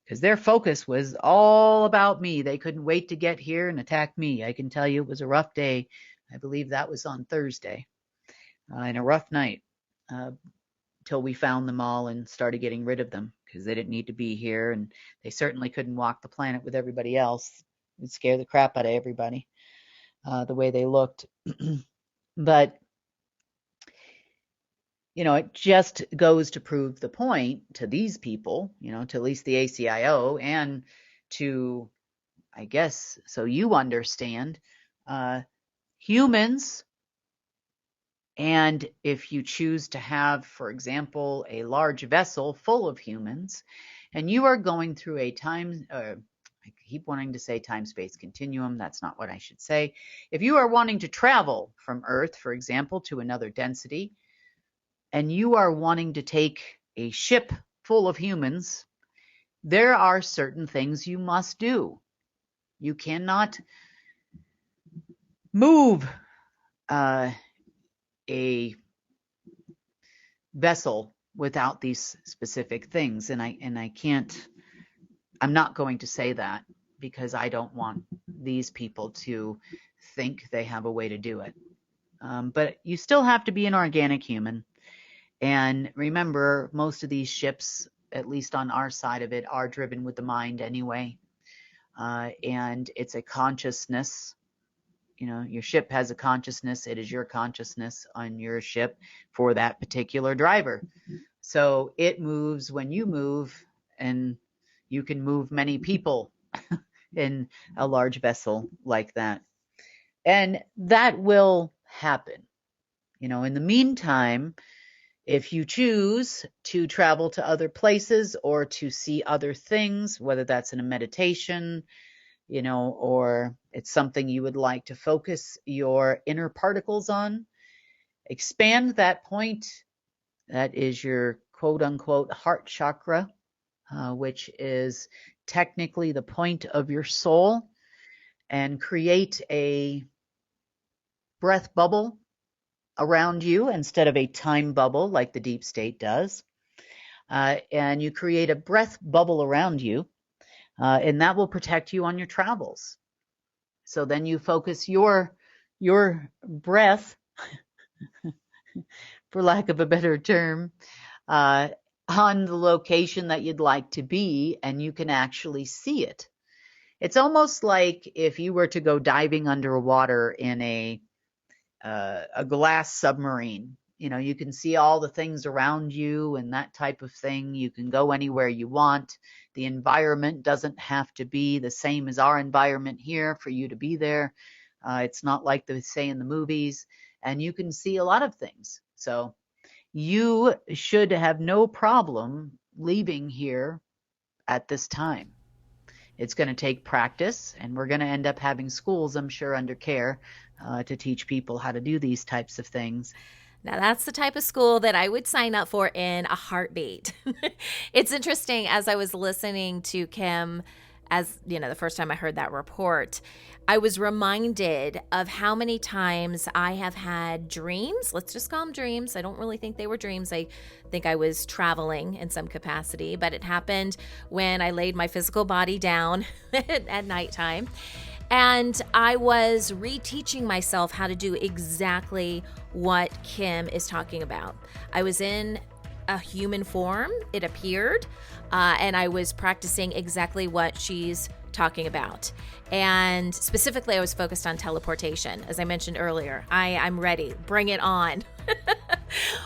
because their focus was all about me. They couldn't wait to get here and attack me. I can tell you it was a rough day. I believe that was on Thursday, and a rough night till we found them all and started getting rid of them because they didn't need to be here, and they certainly couldn't walk the planet with everybody else. would scare the crap out of everybody, the way they looked. But, it just goes to prove the point to these people, to at least the ACIO, and to, I guess, so you understand, humans. And if you choose to have, for example, a large vessel full of humans, and you are going through a I keep wanting to say time-space continuum. That's not what I should say. If you are wanting to travel from Earth, for example, to another density, and you are wanting to take a ship full of humans, there are certain things you must do. You cannot move a vessel without these specific things, and I can't. I'm not going to say that because I don't want these people to think they have a way to do it. But you still have to be an organic human. And remember, most of these ships, at least on our side of it, are driven with the mind anyway. And it's a consciousness. Your ship has a consciousness. It is your consciousness on your ship for that particular driver. So it moves when you move, and you can move many people in a large vessel like that. And that will happen. In the meantime, if you choose to travel to other places or to see other things, whether that's in a meditation, or it's something you would like to focus your inner particles on, expand that point. That is your quote unquote heart chakra, which is technically the point of your soul, and create a breath bubble around you instead of a time bubble like the deep state does. And you create a breath bubble around you, and that will protect you on your travels. So then you focus your breath, for lack of a better term, on the location that you'd like to be, and you can actually see it. It's almost like if you were to go diving underwater in a glass submarine. You can see all the things around you and that type of thing. You can go anywhere you want. The environment doesn't have to be the same as our environment here for you to be there. It's not like they say in the movies, and you can see a lot of things. So you should have no problem leaving here at this time. It's going to take practice, and we're going to end up having schools, I'm sure, under care to teach people how to do these types of things. Now, that's the type of school that I would sign up for in a heartbeat. It's interesting, as I was listening to Kim, the first time I heard that report, I was reminded of how many times I have had dreams. Let's just call them dreams. I don't really think they were dreams. I think I was traveling in some capacity, but it happened when I laid my physical body down at nighttime. And I was reteaching myself how to do exactly what Kim is talking about. I was in a human form, it appeared, and I was practicing exactly what she's talking about. And specifically, I was focused on teleportation. As I mentioned earlier, I'm ready. Bring it on.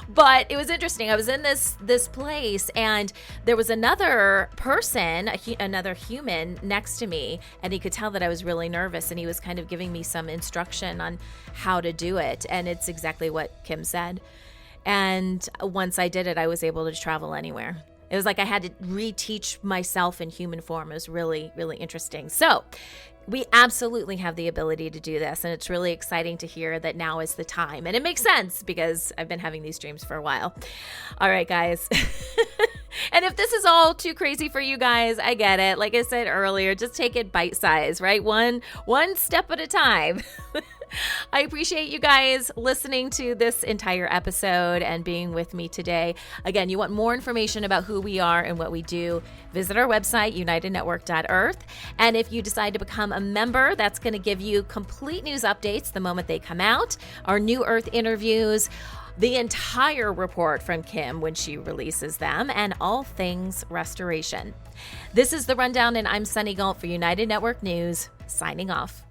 But it was interesting. I was in this place, and there was another person, another human next to me, and he could tell that I was really nervous, and he was kind of giving me some instruction on how to do it. And it's exactly what Kim said. And once I did it, I was able to travel anywhere. It was like I had to reteach myself in human form. It was really, really interesting. So we absolutely have the ability to do this, and it's really exciting to hear that now is the time. And it makes sense because I've been having these dreams for a while. All right, guys. And if this is all too crazy for you guys, I get it. Like I said earlier, just take it bite size, right? One step at a time. I appreciate you guys listening to this entire episode and being with me today. Again, you want more information about who we are and what we do, visit our website, unitednetwork.earth. And if you decide to become a member, that's going to give you complete news updates the moment they come out, our New Earth interviews, the entire report from Kim when she releases them, and all things restoration. This is The Rundown, and I'm Sunny Galt for United Network News. signing off.